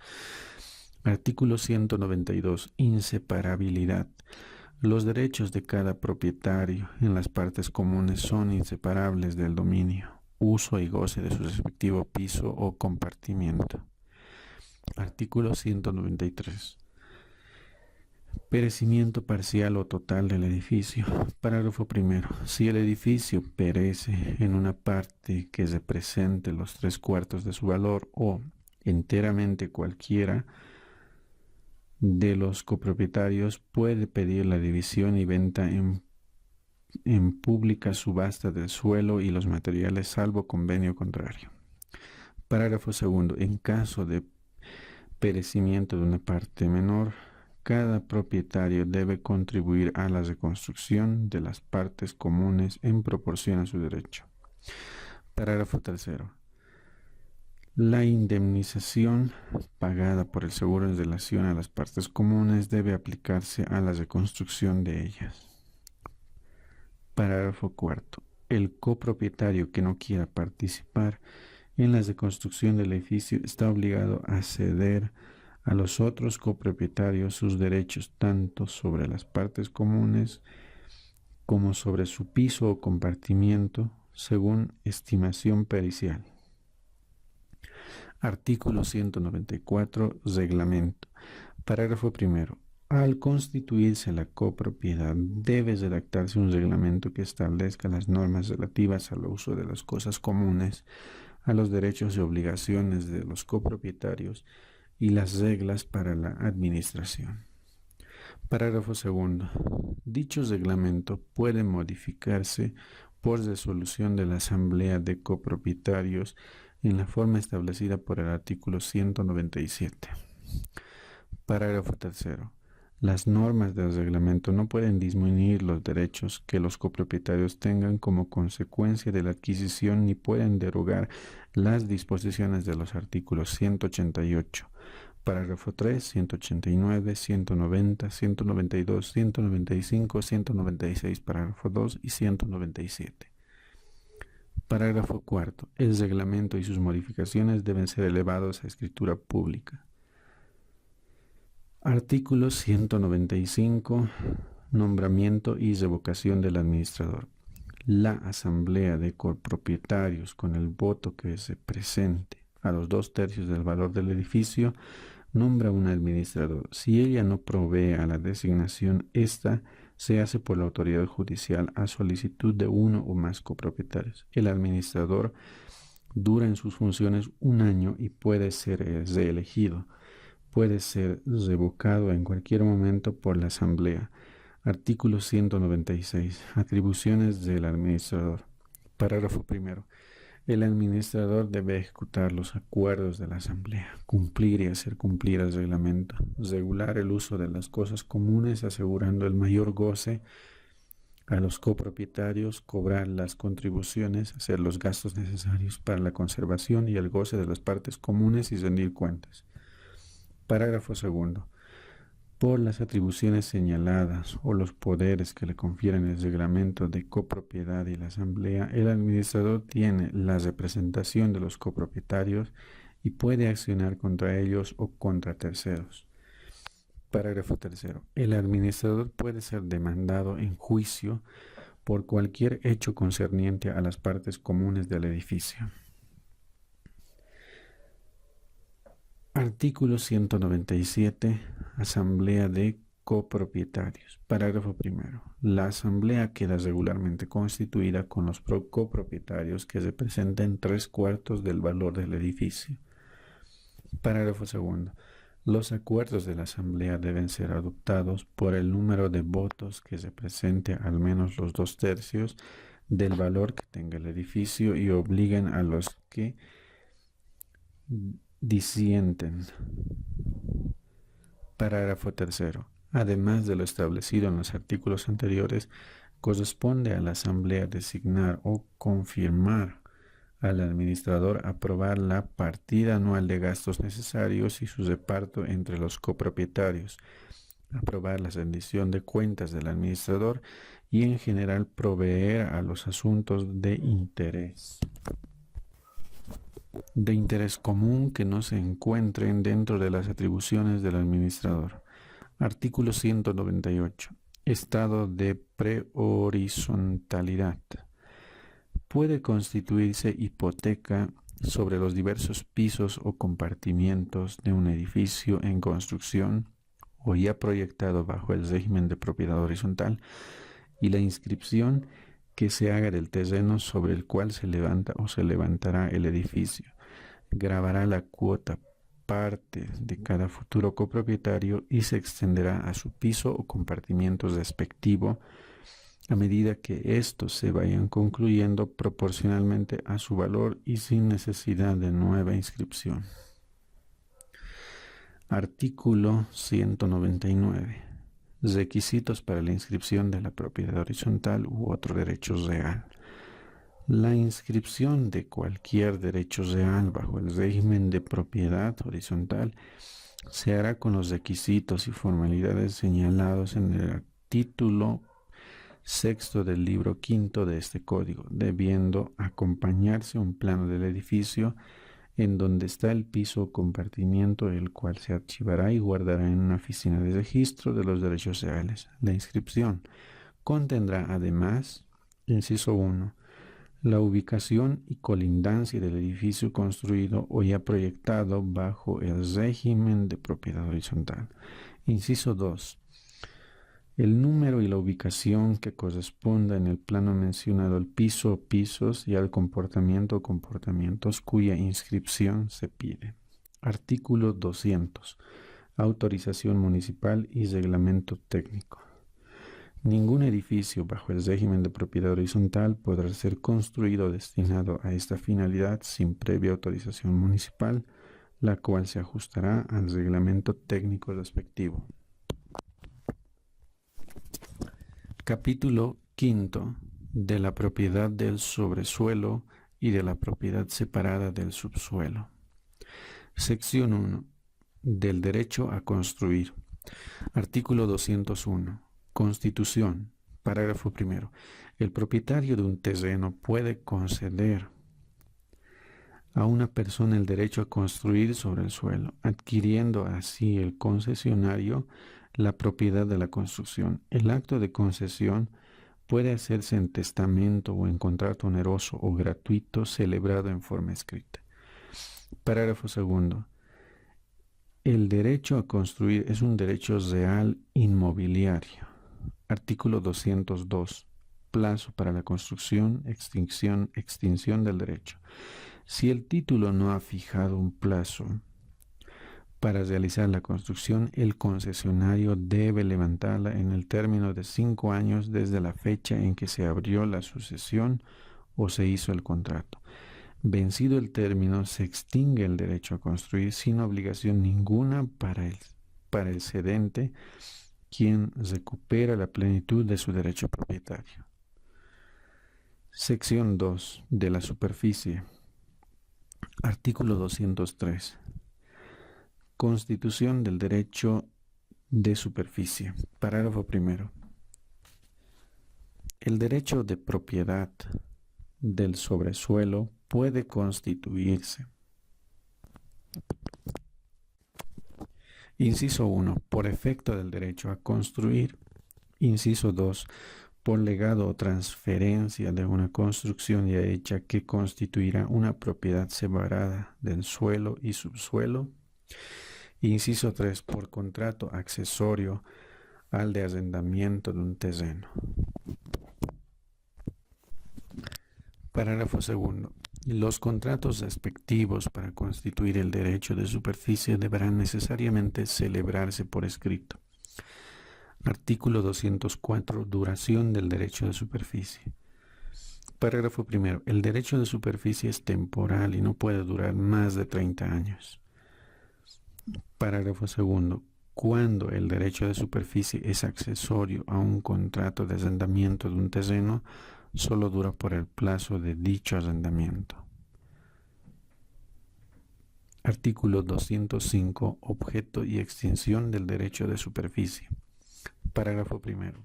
Artículo 192. Inseparabilidad. Los derechos de cada propietario en las partes comunes son inseparables del dominio, uso y goce de su respectivo piso o compartimiento. Artículo 193. Perecimiento parcial o total del edificio. Parágrafo primero. Si el edificio perece en una parte que represente los 3/4 de su valor o enteramente cualquiera de los copropietarios, puede pedir la división y venta en pública subasta del suelo y los materiales, salvo convenio contrario. Parágrafo segundo. En caso de perecimiento de una parte menor, cada propietario debe contribuir a la reconstrucción de las partes comunes en proporción a su derecho. Parágrafo tercero. La indemnización pagada por el seguro en relación a las partes comunes debe aplicarse a la reconstrucción de ellas. Parágrafo cuarto. El copropietario que no quiera participar en la reconstrucción del edificio está obligado a ceder a los otros copropietarios sus derechos tanto sobre las partes comunes como sobre su piso o compartimiento, según estimación pericial. Artículo 194. Reglamento. Parágrafo primero. Al constituirse la copropiedad, debe redactarse un reglamento que establezca las normas relativas al uso de las cosas comunes, a los derechos y obligaciones de los copropietarios y las reglas para la administración. Parágrafo segundo. Dicho reglamento puede modificarse por resolución de la Asamblea de Copropietarios en la forma establecida por el artículo 197. Parágrafo tercero. Las normas del reglamento no pueden disminuir los derechos que los copropietarios tengan como consecuencia de la adquisición ni pueden derogar las disposiciones de los artículos 188, parágrafo 3, 189, 190, 192, 195, 196, parágrafo 2 y 197. Parágrafo cuarto. El reglamento y sus modificaciones deben ser elevados a escritura pública. Artículo 195. Nombramiento y revocación del administrador. La asamblea de copropietarios, con el voto que se presente a los 2/3 del valor del edificio, nombra un administrador. Si ella no provee a la designación, esta se hace por la autoridad judicial a solicitud de uno o más copropietarios. El administrador dura en sus funciones 1 año y puede ser reelegido. Puede ser revocado en cualquier momento por la Asamblea. Artículo 196. Atribuciones del administrador. Parágrafo primero. El administrador debe ejecutar los acuerdos de la Asamblea, cumplir y hacer cumplir el reglamento, regular el uso de las cosas comunes, asegurando el mayor goce a los copropietarios, cobrar las contribuciones, hacer los gastos necesarios para la conservación y el goce de las partes comunes y rendir cuentas. Parágrafo segundo. Por las atribuciones señaladas o los poderes que le confieren el reglamento de copropiedad y la asamblea, el administrador tiene la representación de los copropietarios y puede accionar contra ellos o contra terceros. Parágrafo tercero. El administrador puede ser demandado en juicio por cualquier hecho concerniente a las partes comunes del edificio. Artículo 197. Asamblea de copropietarios. Parágrafo primero. La asamblea queda regularmente constituida con los copropietarios que representen 3/4 del valor del edificio. Parágrafo segundo. Los acuerdos de la asamblea deben ser adoptados por el número de votos que represente al menos los 2/3 del valor que tenga el edificio y obliguen a los que disienten. Parágrafo tercero. Además de lo establecido en los artículos anteriores, corresponde a la Asamblea designar o confirmar al administrador aprobar la partida anual de gastos necesarios y su reparto entre los copropietarios, aprobar la rendición de cuentas del administrador y en general proveer a los asuntos de interés común que no se encuentren dentro de las atribuciones del administrador. Artículo 198. Estado de prehorizontalidad. Puede constituirse hipoteca sobre los diversos pisos o compartimientos de un edificio en construcción o ya proyectado bajo el régimen de propiedad horizontal y la inscripción que se haga del terreno sobre el cual se levanta o se levantará el edificio. Grabará la cuota parte de cada futuro copropietario y se extenderá a su piso o compartimiento respectivo a medida que estos se vayan concluyendo proporcionalmente a su valor y sin necesidad de nueva inscripción. Artículo 199. Requisitos para la inscripción de la propiedad horizontal u otro derecho real. La inscripción de cualquier derecho real bajo el régimen de propiedad horizontal se hará con los requisitos y formalidades señalados en el título sexto del libro quinto de este código, debiendo acompañarse un plano del edificio en donde está el piso o compartimiento, el cual se archivará y guardará en una oficina de registro de los derechos reales. La inscripción contendrá además, inciso 1, la ubicación y colindancia del edificio construido o ya proyectado bajo el régimen de propiedad horizontal. Inciso 2. El número y la ubicación que corresponda en el plano mencionado al piso o pisos y al comportamiento o comportamientos cuya inscripción se pide. Artículo 200. Autorización municipal y reglamento técnico. Ningún edificio bajo el régimen de propiedad horizontal podrá ser construido o destinado a esta finalidad sin previa autorización municipal, la cual se ajustará al reglamento técnico respectivo. Capítulo quinto de la propiedad del sobresuelo y de la propiedad separada del subsuelo. Sección 1. Del derecho a construir. Artículo 201. Constitución. Parágrafo primero. El propietario de un terreno puede conceder a una persona el derecho a construir sobre el suelo, adquiriendo así el concesionario la propiedad de la construcción. El acto de concesión puede hacerse en testamento o en contrato oneroso o gratuito celebrado en forma escrita. Parágrafo segundo. El derecho a construir es un derecho real inmobiliario. Artículo 202. Plazo para la construcción, extinción del derecho. Si el título no ha fijado un plazo para realizar la construcción, el concesionario debe levantarla en el término de 5 años desde la fecha en que se abrió la sucesión o se hizo el contrato. Vencido el término, se extingue el derecho a construir sin obligación ninguna para el cedente, quien recupera la plenitud de su derecho propietario. Sección 2. De la superficie. Artículo 203. Constitución del derecho de superficie. Parágrafo primero. El derecho de propiedad del sobresuelo puede constituirse. Inciso 1. Por efecto del derecho a construir. Inciso 2. Por legado o transferencia de una construcción ya hecha que constituirá una propiedad separada del suelo y subsuelo. Inciso 3. Por contrato accesorio al de arrendamiento de un terreno. Parágrafo segundo. Los contratos respectivos para constituir el derecho de superficie deberán necesariamente celebrarse por escrito. Artículo 204. Duración del derecho de superficie. Parágrafo primero. El derecho de superficie es temporal y no puede durar más de 30 años. Parágrafo segundo. Cuando el derecho de superficie es accesorio a un contrato de arrendamiento de un terreno, solo dura por el plazo de dicho arrendamiento. Artículo 205. Objeto y extinción del derecho de superficie. Parágrafo primero.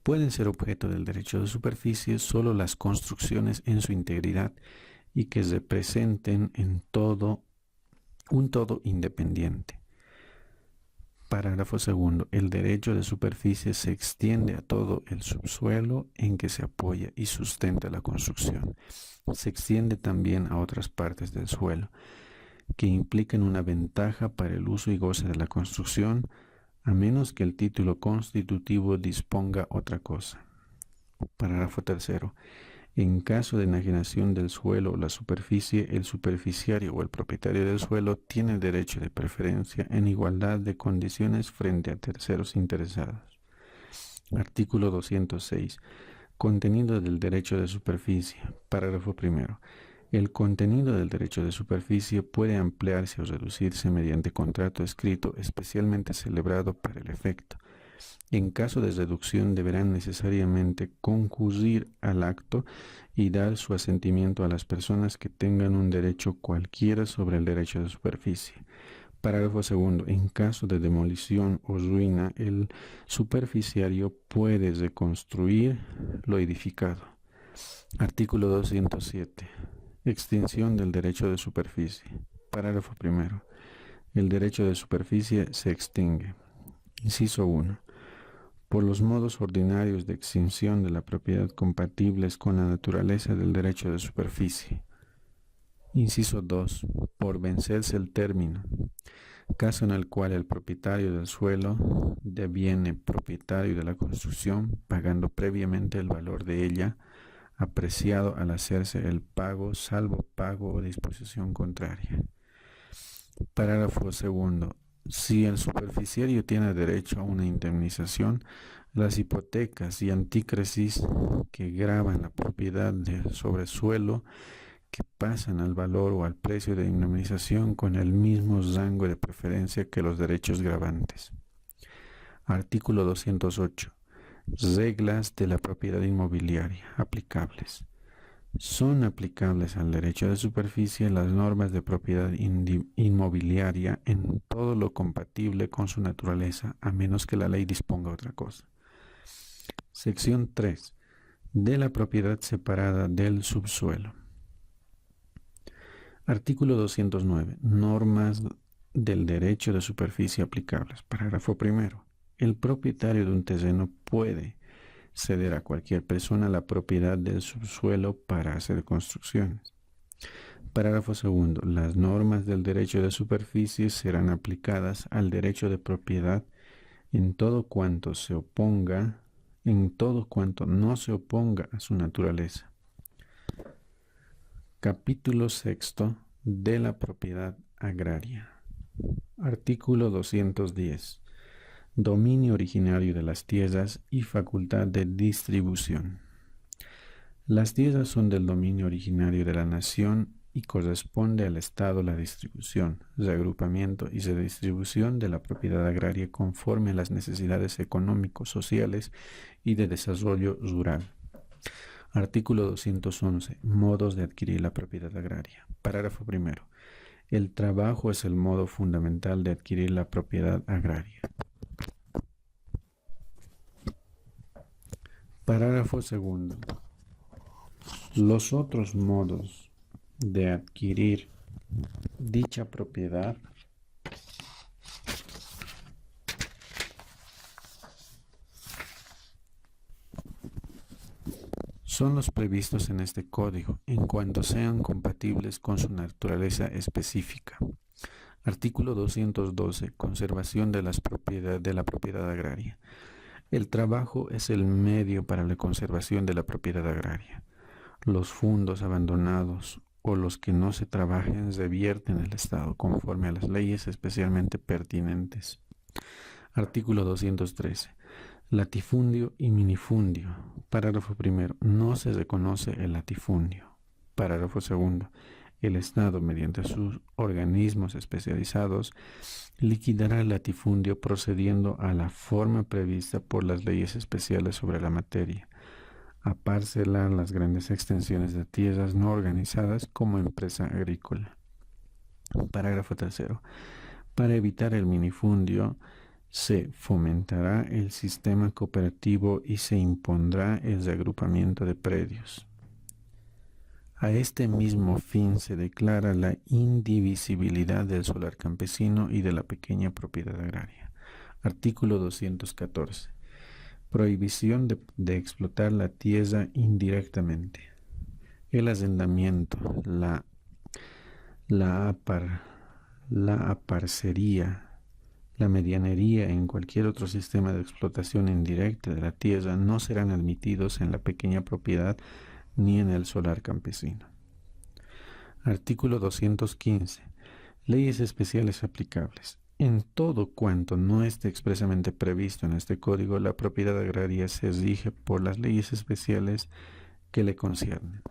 Pueden ser objeto del derecho de superficie solo las construcciones en su integridad y que representen en todo un todo independiente. Parágrafo segundo. El derecho de superficie se extiende a todo el subsuelo en que se apoya y sustenta la construcción. Se extiende también a otras partes del suelo que impliquen una ventaja para el uso y goce de la construcción, a menos que el título constitutivo disponga otra cosa. Parágrafo tercero. En caso de enajenación del suelo o la superficie, el superficiario o el propietario del suelo tiene derecho de preferencia en igualdad de condiciones frente a terceros interesados. Artículo 206. Contenido del derecho de superficie. Parágrafo primero. El contenido del derecho de superficie puede ampliarse o reducirse mediante contrato escrito especialmente celebrado para el efecto. En caso de reducción deberán necesariamente concurrir al acto y dar su asentimiento a las personas que tengan un derecho cualquiera sobre el derecho de superficie. Parágrafo segundo. En caso de demolición o ruina, el superficiario puede reconstruir lo edificado. Artículo 207. Extinción del derecho de superficie. Parágrafo primero. El derecho de superficie se extingue. Inciso 1. Por los modos ordinarios de extinción de la propiedad compatibles con la naturaleza del derecho de superficie. Inciso 2. Por vencerse el término, caso en el cual el propietario del suelo deviene propietario de la construcción, pagando previamente el valor de ella, apreciado al hacerse el pago, salvo pago o disposición contraria. Parágrafo segundo. Si el superficiario tiene derecho a una indemnización, las hipotecas y antícresis que gravan la propiedad del sobresuelo que pasan al valor o al precio de indemnización con el mismo rango de preferencia que los derechos gravantes. Artículo 208. Reglas de la propiedad inmobiliaria aplicables. Son aplicables al derecho de superficie las normas de propiedad inmobiliaria en todo lo compatible con su naturaleza, a menos que la ley disponga otra cosa. Sección 3. De la propiedad separada del subsuelo. Artículo 209. Normas del derecho de superficie aplicables. Parágrafo primero. El propietario de un terreno puede ceder a cualquier persona la propiedad del subsuelo para hacer construcciones. Parágrafo segundo. Las normas del derecho de superficie serán aplicadas al derecho de propiedad en todo cuanto no se oponga a su naturaleza. Capítulo sexto de la propiedad agraria. Artículo 210. Dominio originario de las tierras y facultad de distribución. Las tierras son del dominio originario de la nación y corresponde al Estado la distribución, reagrupamiento y redistribución de la propiedad agraria conforme a las necesidades económicos, sociales y de desarrollo rural. Artículo 211. Modos de adquirir la propiedad agraria. Parágrafo primero. El trabajo es el modo fundamental de adquirir la propiedad agraria. Parágrafo segundo. Los otros modos de adquirir dicha propiedad son los previstos en este código, en cuanto sean compatibles con su naturaleza específica. Artículo 212. Conservación de la propiedad agraria. El trabajo es el medio para la conservación de la propiedad agraria. Los fondos abandonados o los que no se trabajen revierten al Estado conforme a las leyes especialmente pertinentes. Artículo 213. Latifundio y minifundio. Parágrafo primero. No se reconoce el latifundio. Parágrafo segundo. El Estado, mediante sus organismos especializados, liquidará el latifundio procediendo a la forma prevista por las leyes especiales sobre la materia, a parcelar las grandes extensiones de tierras no organizadas como empresa agrícola. Parágrafo tercero. Para evitar el minifundio, Se fomentará el sistema cooperativo y se impondrá el reagrupamiento de predios. A este mismo fin se declara la indivisibilidad del solar campesino y de la pequeña propiedad agraria. Artículo 214. Prohibición de explotar la tierra indirectamente. El arrendamiento, la aparcería, la medianería en cualquier otro sistema de explotación indirecta de la tierra no serán admitidos en la pequeña propiedad ni en el solar campesino. Artículo 215. Leyes especiales aplicables. En todo cuanto no esté expresamente previsto en este código, la propiedad agraria se rige por las leyes especiales que le conciernen.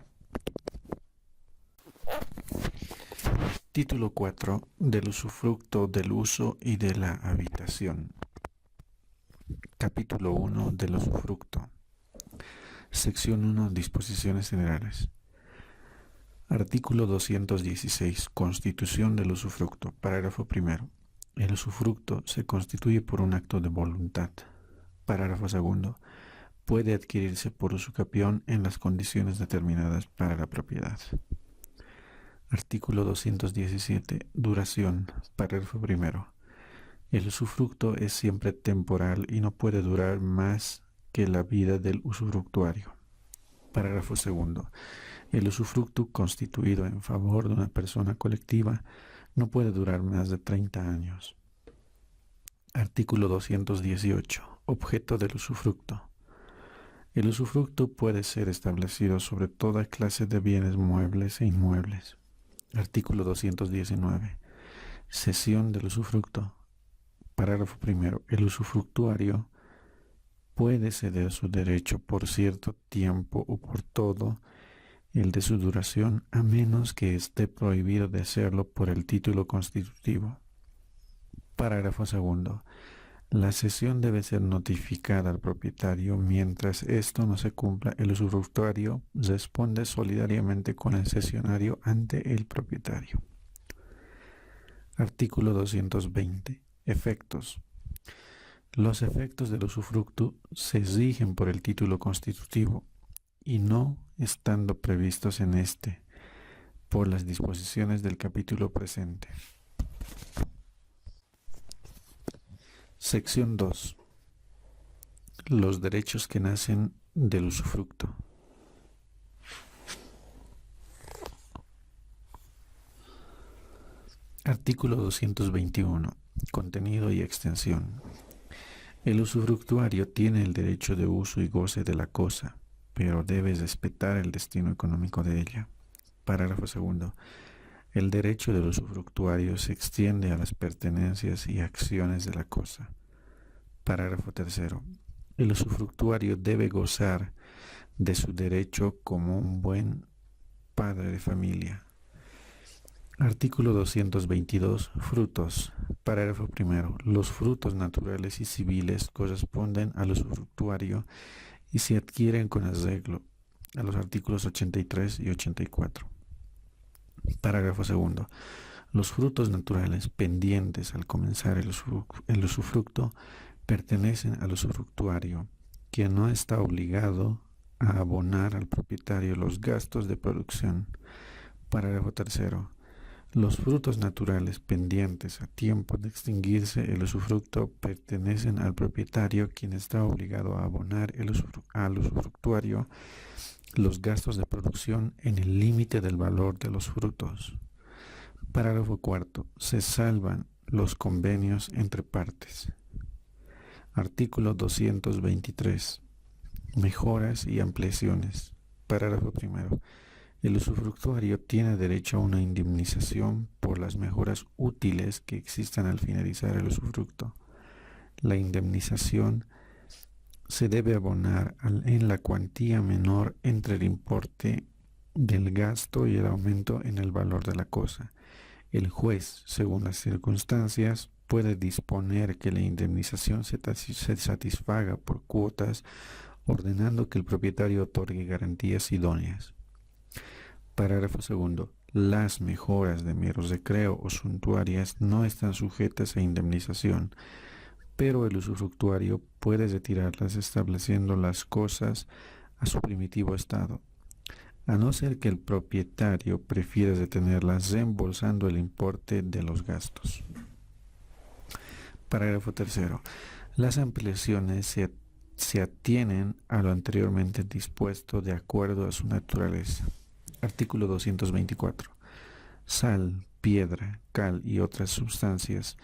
Título 4 del usufructo, del uso y de la habitación. Capítulo 1 del usufructo. Sección 1. Disposiciones generales. Artículo 216. Constitución del usufructo. Parágrafo primero. El usufructo se constituye por un acto de voluntad. Parágrafo segundo. Puede adquirirse por usucapión en las condiciones determinadas para la propiedad. Artículo 217. Duración. Parágrafo primero. El usufructo es siempre temporal y no puede durar más que la vida del usufructuario. Parágrafo segundo. El usufructo constituido en favor de una persona colectiva no puede durar más de 30 años. Artículo 218. Objeto del usufructo. El usufructo puede ser establecido sobre toda clase de bienes muebles e inmuebles. Artículo 219. Cesión del usufructo. Parágrafo primero. El usufructuario puede ceder su derecho por cierto tiempo o por todo el de su duración, a menos que esté prohibido de hacerlo por el título constitutivo. Parágrafo segundo. La cesión debe ser notificada al propietario. Mientras esto no se cumpla, el usufructuario responde solidariamente con el cesionario ante el propietario. Artículo 220. Efectos. Los efectos del usufructo se rigen por el título constitutivo y no estando previstos en este por las disposiciones del capítulo presente. Sección 2. Los derechos que nacen del usufructo. Artículo 221. Contenido y extensión. El usufructuario tiene el derecho de uso y goce de la cosa, pero debe respetar el destino económico de ella. Parágrafo segundo. El derecho del usufructuario se extiende a las pertenencias y acciones de la cosa. Parágrafo tercero. El usufructuario debe gozar de su derecho como un buen padre de familia. Artículo 222. Frutos. Parágrafo primero. Los frutos naturales y civiles corresponden al usufructuario y se adquieren con arreglo a los artículos 83 y 84. Parágrafo segundo. Los frutos naturales pendientes al comenzar el usufructo pertenecen al usufructuario, quien no está obligado a abonar al propietario los gastos de producción. Parágrafo tercero. Los frutos naturales pendientes a tiempo de extinguirse el usufructo pertenecen al propietario, quien está obligado a abonar al usufructuario los gastos de producción en el límite del valor de los frutos. Parágrafo cuarto. Se salvan los convenios entre partes. Artículo 223. Mejoras y ampliaciones. Parágrafo primero. El usufructuario tiene derecho a una indemnización por las mejoras útiles que existan al finalizar el usufructo. La indemnización se debe abonar en la cuantía menor entre el importe del gasto y el aumento en el valor de la cosa. El juez, según las circunstancias, puede disponer que la indemnización se satisfaga por cuotas, ordenando que el propietario otorgue garantías idóneas. Parágrafo segundo. Las mejoras de mero recreo o suntuarias no están sujetas a indemnización. pero el usufructuario puede retirarlas estableciendo las cosas a su primitivo estado, a no ser que el propietario prefiera retenerlas reembolsando el importe de los gastos. Parágrafo tercero. Las ampliaciones se atienen a lo anteriormente dispuesto de acuerdo a su naturaleza. Artículo 224. Sal, piedra, cal y otras sustancias.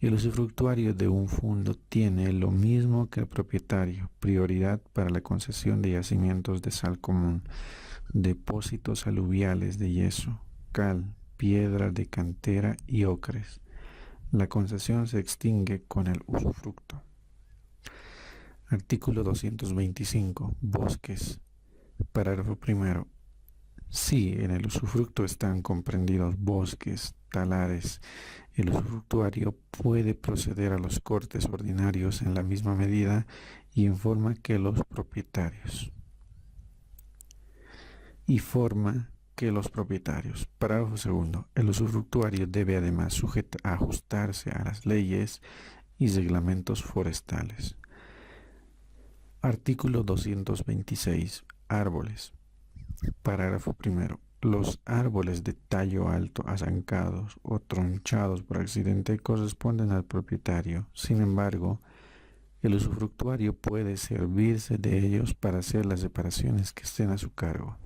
El usufructuario de un fundo tiene lo mismo que el propietario, prioridad para la concesión de yacimientos de sal común, depósitos aluviales de yeso, cal, piedra de cantera y ocres. La concesión se extingue con el usufructo. Artículo 225. Bosques. Parágrafo primero. Si en el usufructo están comprendidos bosques, talares, el usufructuario puede proceder a los cortes ordinarios en la misma medida y en forma que los propietarios. Parágrafo segundo. El usufructuario debe además ajustarse a las leyes y reglamentos forestales. Artículo 226. Árboles. Parágrafo primero. Los árboles de tallo alto arrancados o tronchados por accidente corresponden al propietario. Sin embargo, el usufructuario puede servirse de ellos para hacer las reparaciones que estén a su cargo.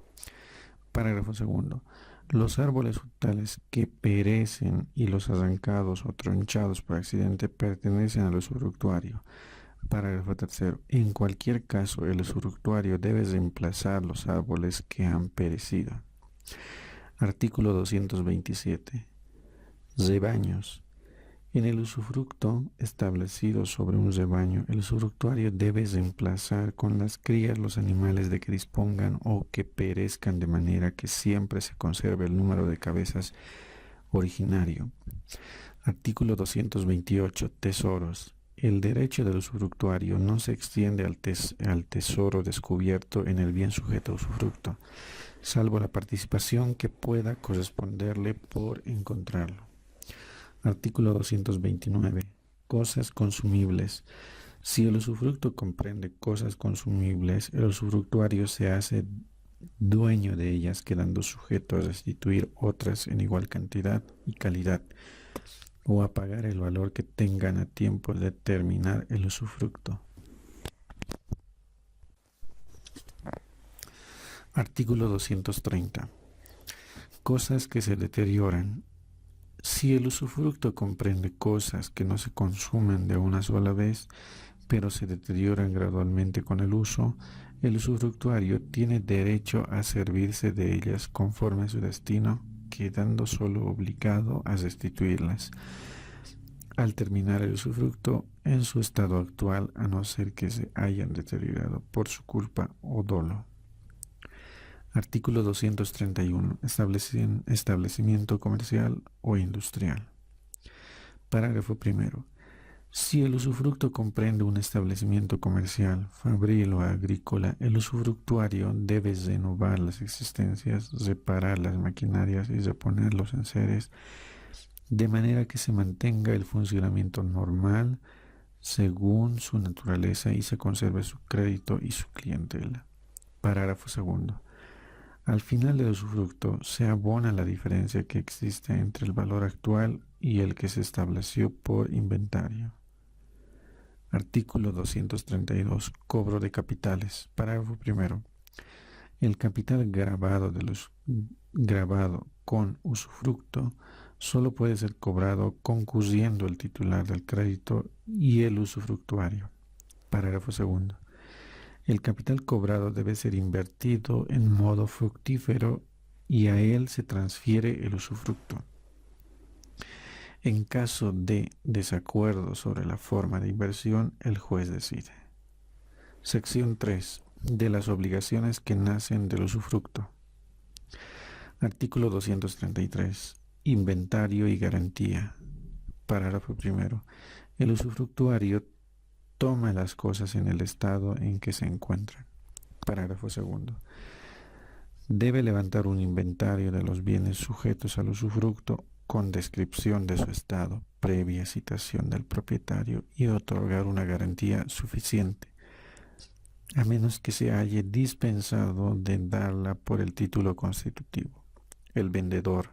Parágrafo segundo. Los árboles frutales que perecen y los arrancados o tronchados por accidente pertenecen al usufructuario. Parágrafo tercero. En cualquier caso, el usufructuario debe reemplazar los árboles que han perecido. Artículo 227. Rebaños. En el usufructo establecido sobre un rebaño, el usufructuario debe reemplazar con las crías los animales de que dispongan o que perezcan de manera que siempre se conserve el número de cabezas originario. Artículo 228. Tesoros. El derecho del usufructuario no se extiende al tesoro descubierto en el bien sujeto a usufructo, salvo la participación que pueda corresponderle por encontrarlo. Artículo 229. Cosas consumibles. Si el usufructo comprende cosas consumibles, el usufructuario se hace dueño de ellas, quedando sujeto a restituir otras en igual cantidad y calidad, o a pagar el valor que tengan a tiempo de terminar el usufructo. Artículo 230. Cosas que se deterioran. Si el usufructo comprende cosas que no se consumen de una sola vez, pero se deterioran gradualmente con el uso, el usufructuario tiene derecho a servirse de ellas conforme a su destino, quedando solo obligado a restituirlas al terminar el usufructo en su estado actual, a no ser que se hayan deteriorado por su culpa o dolo. Artículo 231. Establecimiento comercial o industrial. Parágrafo primero. Si el usufructo comprende un establecimiento comercial, fabril o agrícola, el usufructuario debe renovar las existencias, reparar las maquinarias y reponer los enseres, de manera que se mantenga el funcionamiento normal según su naturaleza y se conserve su crédito y su clientela. Parágrafo segundo. Al final del usufructo se abona la diferencia que existe entre el valor actual y el que se estableció por inventario. Artículo 232. Cobro de capitales. Parágrafo primero. El capital grabado con usufructo solo puede ser cobrado concurriendo el titular del crédito y el usufructuario. Parágrafo segundo. El capital cobrado debe ser invertido en modo fructífero y a él se transfiere el usufructo. En caso de desacuerdo sobre la forma de inversión, el juez decide. Sección 3. De las obligaciones que nacen del usufructo. Artículo 233. Inventario y garantía. Parágrafo primero. El usufructuario toma las cosas en el estado en que se encuentran. Parágrafo segundo. Debe levantar un inventario de los bienes sujetos al usufructo con descripción de su estado, previa citación del propietario y otorgar una garantía suficiente, a menos que se haya dispensado de darla por el título constitutivo. El vendedor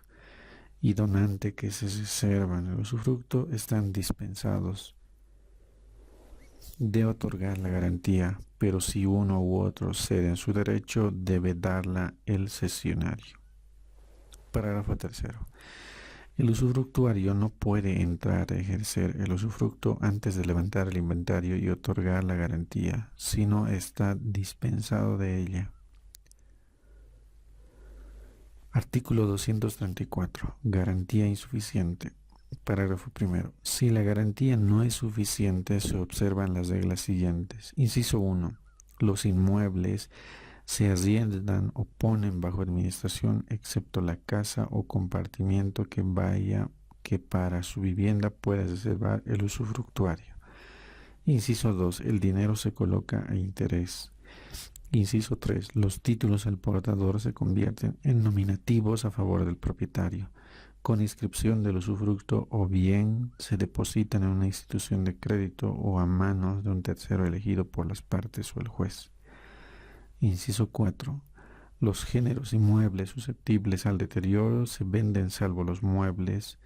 y donante que se reservan el usufructo están dispensados de otorgar la garantía, pero si uno u otro ceden su derecho, debe darla el cesionario. Parágrafo tercero. El usufructuario no puede entrar a ejercer el usufructo antes de levantar el inventario y otorgar la garantía, si no está dispensado de ella. Artículo 234. Garantía insuficiente. Parágrafo primero. Si la garantía no es suficiente, se observan las reglas siguientes. Inciso 1. Los inmuebles se arriendan o ponen bajo administración, excepto la casa o compartimiento que para su vivienda pueda reservar el usufructuario. Inciso 2. El dinero se coloca a interés. Inciso 3. Los títulos al portador se convierten en nominativos a favor del propietario, con inscripción del usufructo, o bien se depositan en una institución de crédito o a manos de un tercero elegido por las partes o el juez. Inciso 4. Los géneros inmuebles susceptibles al deterioro se venden salvo los muebles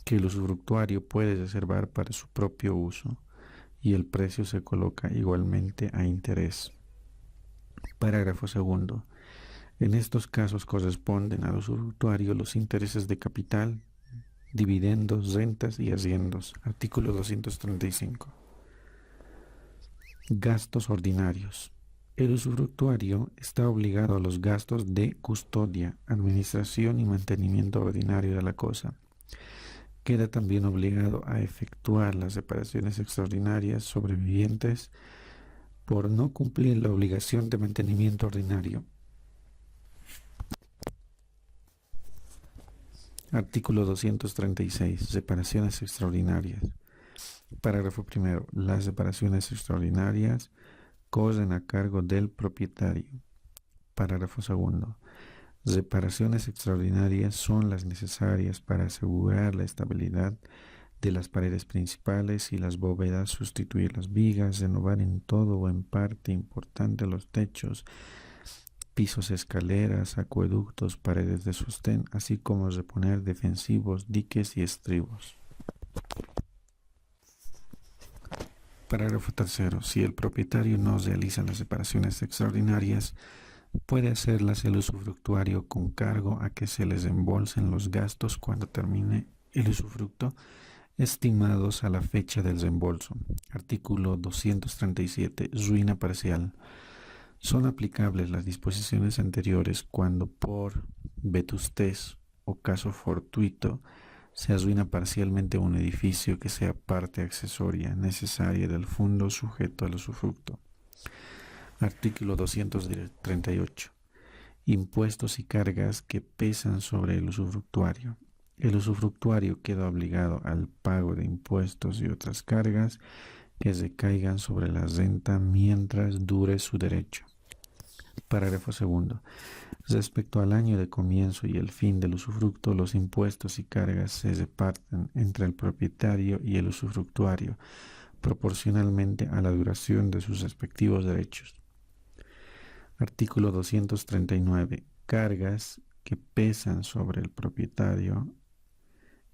que el usufructuario puede reservar para su propio uso, y el precio se coloca igualmente a interés. Parágrafo segundo. En estos casos corresponden al usufructuario los intereses de capital, dividendos, rentas y arriendos. Artículo 235. Gastos ordinarios. El usufructuario está obligado a los gastos de custodia, administración y mantenimiento ordinario de la cosa. Queda también obligado a efectuar las reparaciones extraordinarias sobrevivientes por no cumplir la obligación de mantenimiento ordinario. Artículo 236. Reparaciones extraordinarias. Parágrafo primero. Las reparaciones extraordinarias corren a cargo del propietario. Parágrafo segundo. Reparaciones extraordinarias son las necesarias para asegurar la estabilidad de las paredes principales y las bóvedas, sustituir las vigas, renovar en todo o en parte importante los techos, pisos, escaleras, acueductos, paredes de sostén, así como reponer defensivos, diques y estribos. Parágrafo tercero. Si el propietario no realiza las reparaciones extraordinarias, puede hacerlas el usufructuario con cargo a que se les reembolsen los gastos cuando termine el usufructo, estimados a la fecha del reembolso. Artículo 237. Ruina parcial. Son aplicables las disposiciones anteriores cuando por vetustez o caso fortuito se arruina parcialmente un edificio que sea parte accesoria necesaria del fondo sujeto al usufructo. Artículo 238. Impuestos y cargas que pesan sobre el usufructuario. El usufructuario queda obligado al pago de impuestos y otras cargas que recaigan sobre la renta mientras dure su derecho. Parágrafo segundo. Respecto al año de comienzo y el fin del usufructo, los impuestos y cargas se reparten entre el propietario y el usufructuario, proporcionalmente a la duración de sus respectivos derechos. Artículo 239. Cargas que pesan sobre el propietario.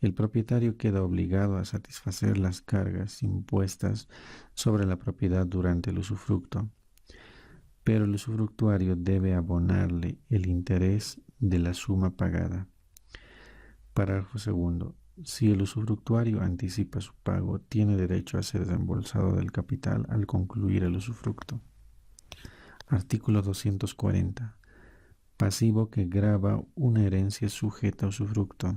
El propietario queda obligado a satisfacer las cargas impuestas sobre la propiedad durante el usufructo, pero el usufructuario debe abonarle el interés de la suma pagada. Parágrafo segundo. Si el usufructuario anticipa su pago, tiene derecho a ser reembolsado del capital al concluir el usufructo. Artículo 240. Pasivo que grava una herencia sujeta a usufructo.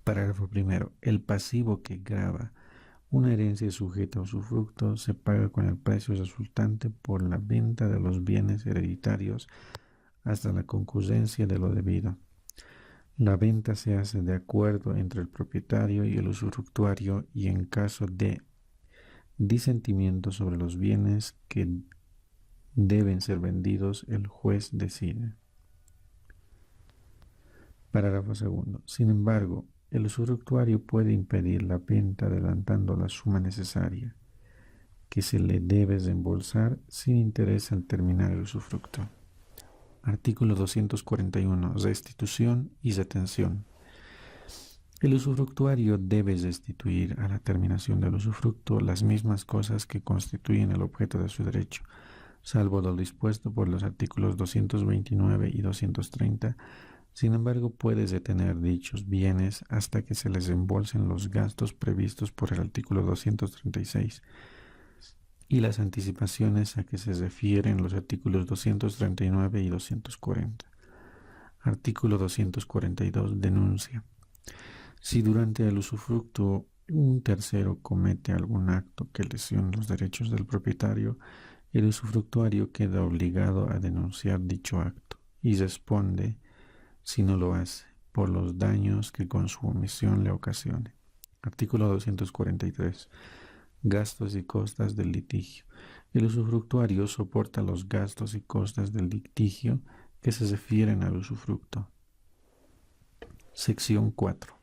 Parágrafo primero. El pasivo que grava una herencia sujeta a usufructo se paga con el precio resultante por la venta de los bienes hereditarios hasta la concurrencia de lo debido. La venta se hace de acuerdo entre el propietario y el usufructuario, y en caso de disentimiento sobre los bienes que deben ser vendidos, el juez decide. Parágrafo segundo. Sin embargo, el usufructuario puede impedir la venta adelantando la suma necesaria que se le debe desembolsar sin interés al terminar el usufructo. Artículo 241. Restitución y retención. El usufructuario debe restituir a la terminación del usufructo las mismas cosas que constituyen el objeto de su derecho, salvo lo dispuesto por los artículos 229 y 230. Sin embargo, puede retener dichos bienes hasta que se les reembolsen los gastos previstos por el artículo 236 y las anticipaciones a que se refieren los artículos 239 y 240. Artículo 242. Denuncia. Si durante el usufructo un tercero comete algún acto que lesione los derechos del propietario, el usufructuario queda obligado a denunciar dicho acto y responde, si no lo hace, por los daños que con su omisión le ocasione. Artículo 243. Gastos y costas del litigio. El usufructuario soporta los gastos y costas del litigio que se refieren al usufructo. Sección 4.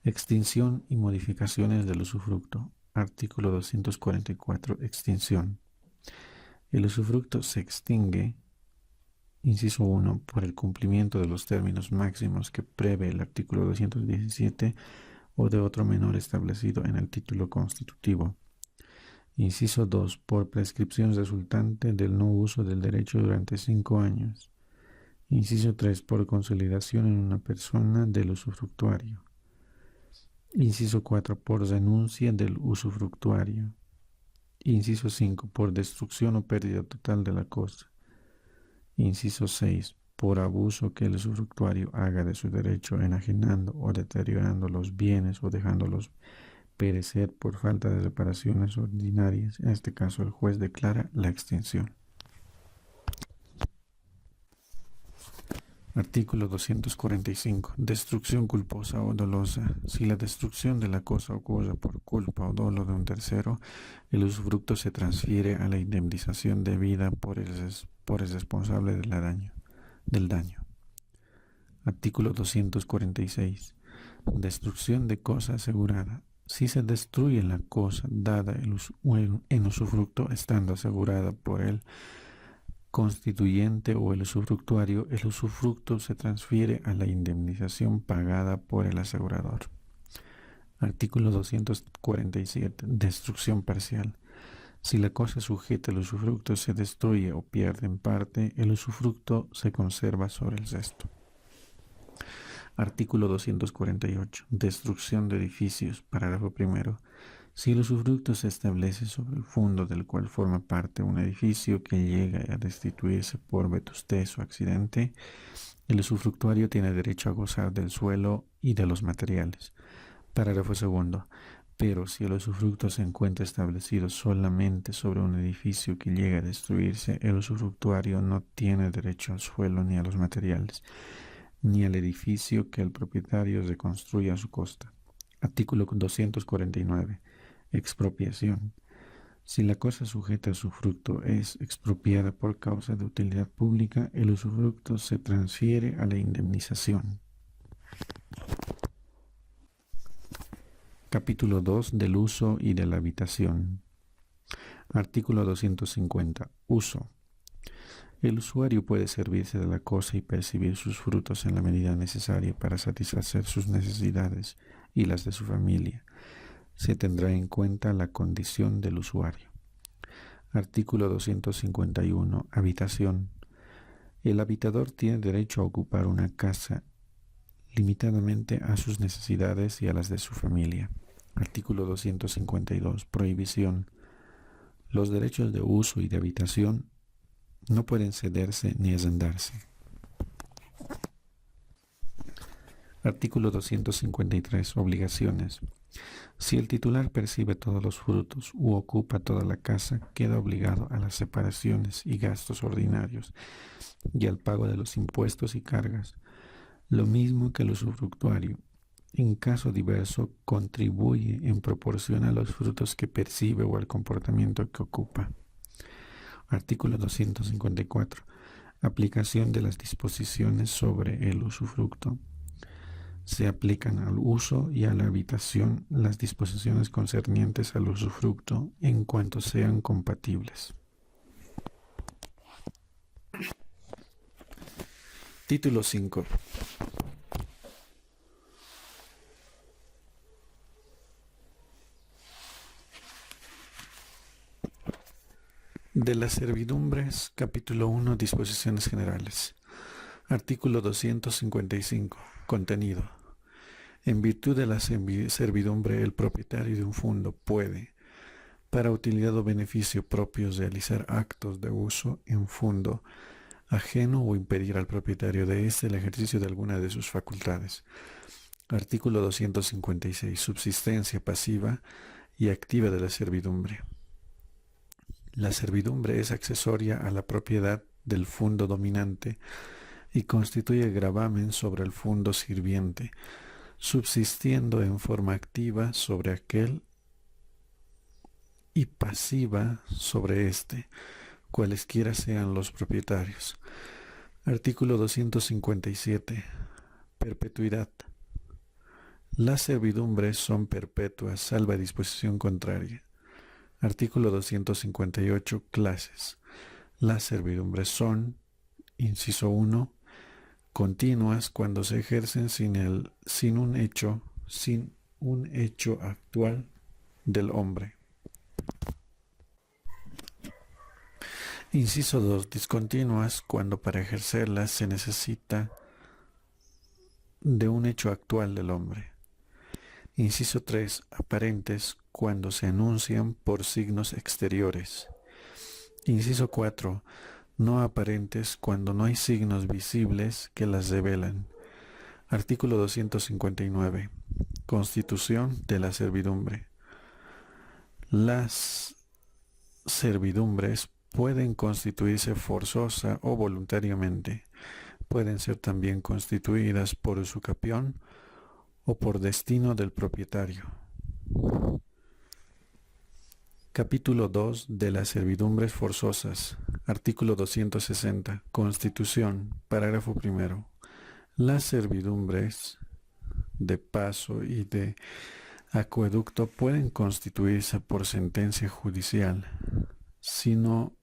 Extinción y modificaciones del usufructo. Artículo 244. Extinción. El usufructo se extingue, inciso 1, por el cumplimiento de los términos máximos que prevé el artículo 217 o de otro menor establecido en el título constitutivo. Inciso 2, por prescripción resultante del no uso del derecho durante 5 años. Inciso 3, por consolidación en una persona del usufructuario. Inciso 4, por renuncia del usufructuario. Inciso 5, por destrucción o pérdida total de la cosa. Inciso 6, por abuso que el usufructuario haga de su derecho enajenando o deteriorando los bienes o dejándolos perecer por falta de reparaciones ordinarias. En este caso, el juez declara la extinción. Artículo 245. Destrucción culposa o dolosa. Si la destrucción de la cosa ocurre por culpa o dolo de un tercero, el usufructo se transfiere a la indemnización debida por el responsable del daño. Artículo 246. Destrucción de cosa asegurada. Si se destruye la cosa dada en usufructo estando asegurada por el constituyente o el usufructuario, el usufructo se transfiere a la indemnización pagada por el asegurador. Artículo 247. Destrucción parcial. Si la cosa sujeta al usufructo se destruye o pierde en parte, el usufructo se conserva sobre el resto. Artículo 248. Destrucción de edificios. Parágrafo primero. Si el usufructo se establece sobre el fondo del cual forma parte un edificio que llega a destituirse por vetustez o accidente, el usufructuario tiene derecho a gozar del suelo y de los materiales. Parágrafo segundo. Pero si el usufructo se encuentra establecido solamente sobre un edificio que llega a destruirse, el usufructuario no tiene derecho al suelo ni a los materiales, ni al edificio que el propietario reconstruya a su costa. Artículo 249. Expropiación. Si la cosa sujeta a usufructo es expropiada por causa de utilidad pública, el usufructo se transfiere a la indemnización. Capítulo 2 del uso y de la habitación. Artículo 250. Uso. El usuario puede servirse de la cosa y percibir sus frutos en la medida necesaria para satisfacer sus necesidades y las de su familia. Se tendrá en cuenta la condición del usuario. Artículo 251. Habitación. El habitador tiene derecho a ocupar una casa limitadamente a sus necesidades y a las de su familia. Artículo 252. Prohibición. Los derechos de uso y de habitación no pueden cederse ni arrendarse. Artículo 253. Obligaciones. Si el titular percibe todos los frutos u ocupa toda la casa, queda obligado a las separaciones y gastos ordinarios y al pago de los impuestos y cargas, lo mismo que el usufructuario. En caso diverso, contribuye en proporción a los frutos que percibe o al comportamiento que ocupa. Artículo 254. Aplicación de las disposiciones sobre el usufructo. Se aplican al uso y a la habitación las disposiciones concernientes al usufructo en cuanto sean compatibles. Título 5. De las servidumbres, capítulo 1, disposiciones generales. Artículo 255. Contenido. En virtud de la servidumbre, el propietario de un fondo puede, para utilidad o beneficio propios, realizar actos de uso en fondo ajeno o impedir al propietario de éste el ejercicio de alguna de sus facultades. Artículo 256. Subsistencia pasiva y activa de la servidumbre. La servidumbre es accesoria a la propiedad del fondo dominante y constituye gravamen sobre el fondo sirviente, subsistiendo en forma activa sobre aquel y pasiva sobre éste, cualesquiera sean los propietarios. Artículo 257. Perpetuidad. Las servidumbres son perpetuas, salva disposición contraria. Artículo 258. Clases. Las servidumbres son, inciso 1, continuas cuando se ejercen sin un hecho actual del hombre. Inciso 2. Discontinuas cuando para ejercerlas se necesita de un hecho actual del hombre. Inciso 3. Aparentes cuando se anuncian por signos exteriores. Inciso 4. No aparentes cuando no hay signos visibles que las revelan. Artículo 259. Constitución de la servidumbre. Las servidumbres pueden constituirse forzosa o voluntariamente. Pueden ser también constituidas por usucapión o por destino del propietario. Capítulo 2 de las servidumbres forzosas. Artículo 260. Constitución. Parágrafo primero. Las servidumbres de paso y de acueducto pueden constituirse por sentencia judicial. Si no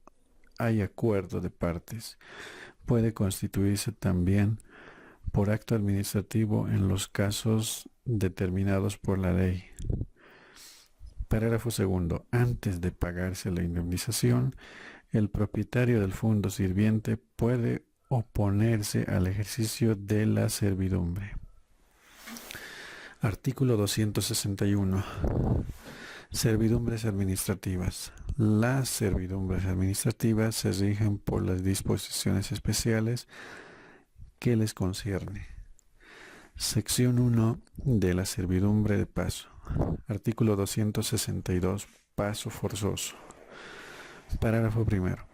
hay acuerdo de partes, puede constituirse también por acto administrativo en los casos determinados por la ley. Parágrafo segundo. Antes de pagarse la indemnización, el propietario del fondo sirviente puede oponerse al ejercicio de la servidumbre. Artículo 261. Servidumbres administrativas. Las servidumbres administrativas se rigen por las disposiciones especiales que les concierne. Sección 1 de la servidumbre de paso. Artículo 262. Paso forzoso. Parágrafo primero.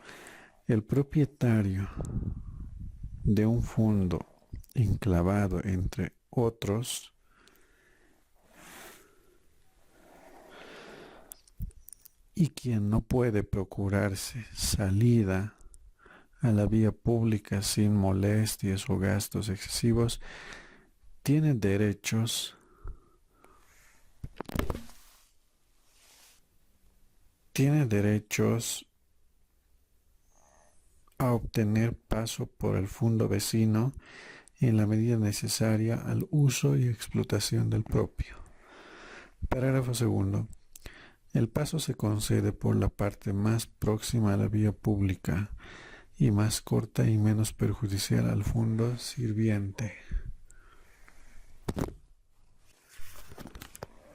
El propietario de un fondo enclavado entre otros y quien no puede procurarse salida a la vía pública sin molestias o gastos excesivos, tiene derechos a obtener paso por el fondo vecino en la medida necesaria al uso y explotación del propio. Parágrafo segundo. El paso se concede por la parte más próxima a la vía pública y más corta y menos perjudicial al fondo sirviente.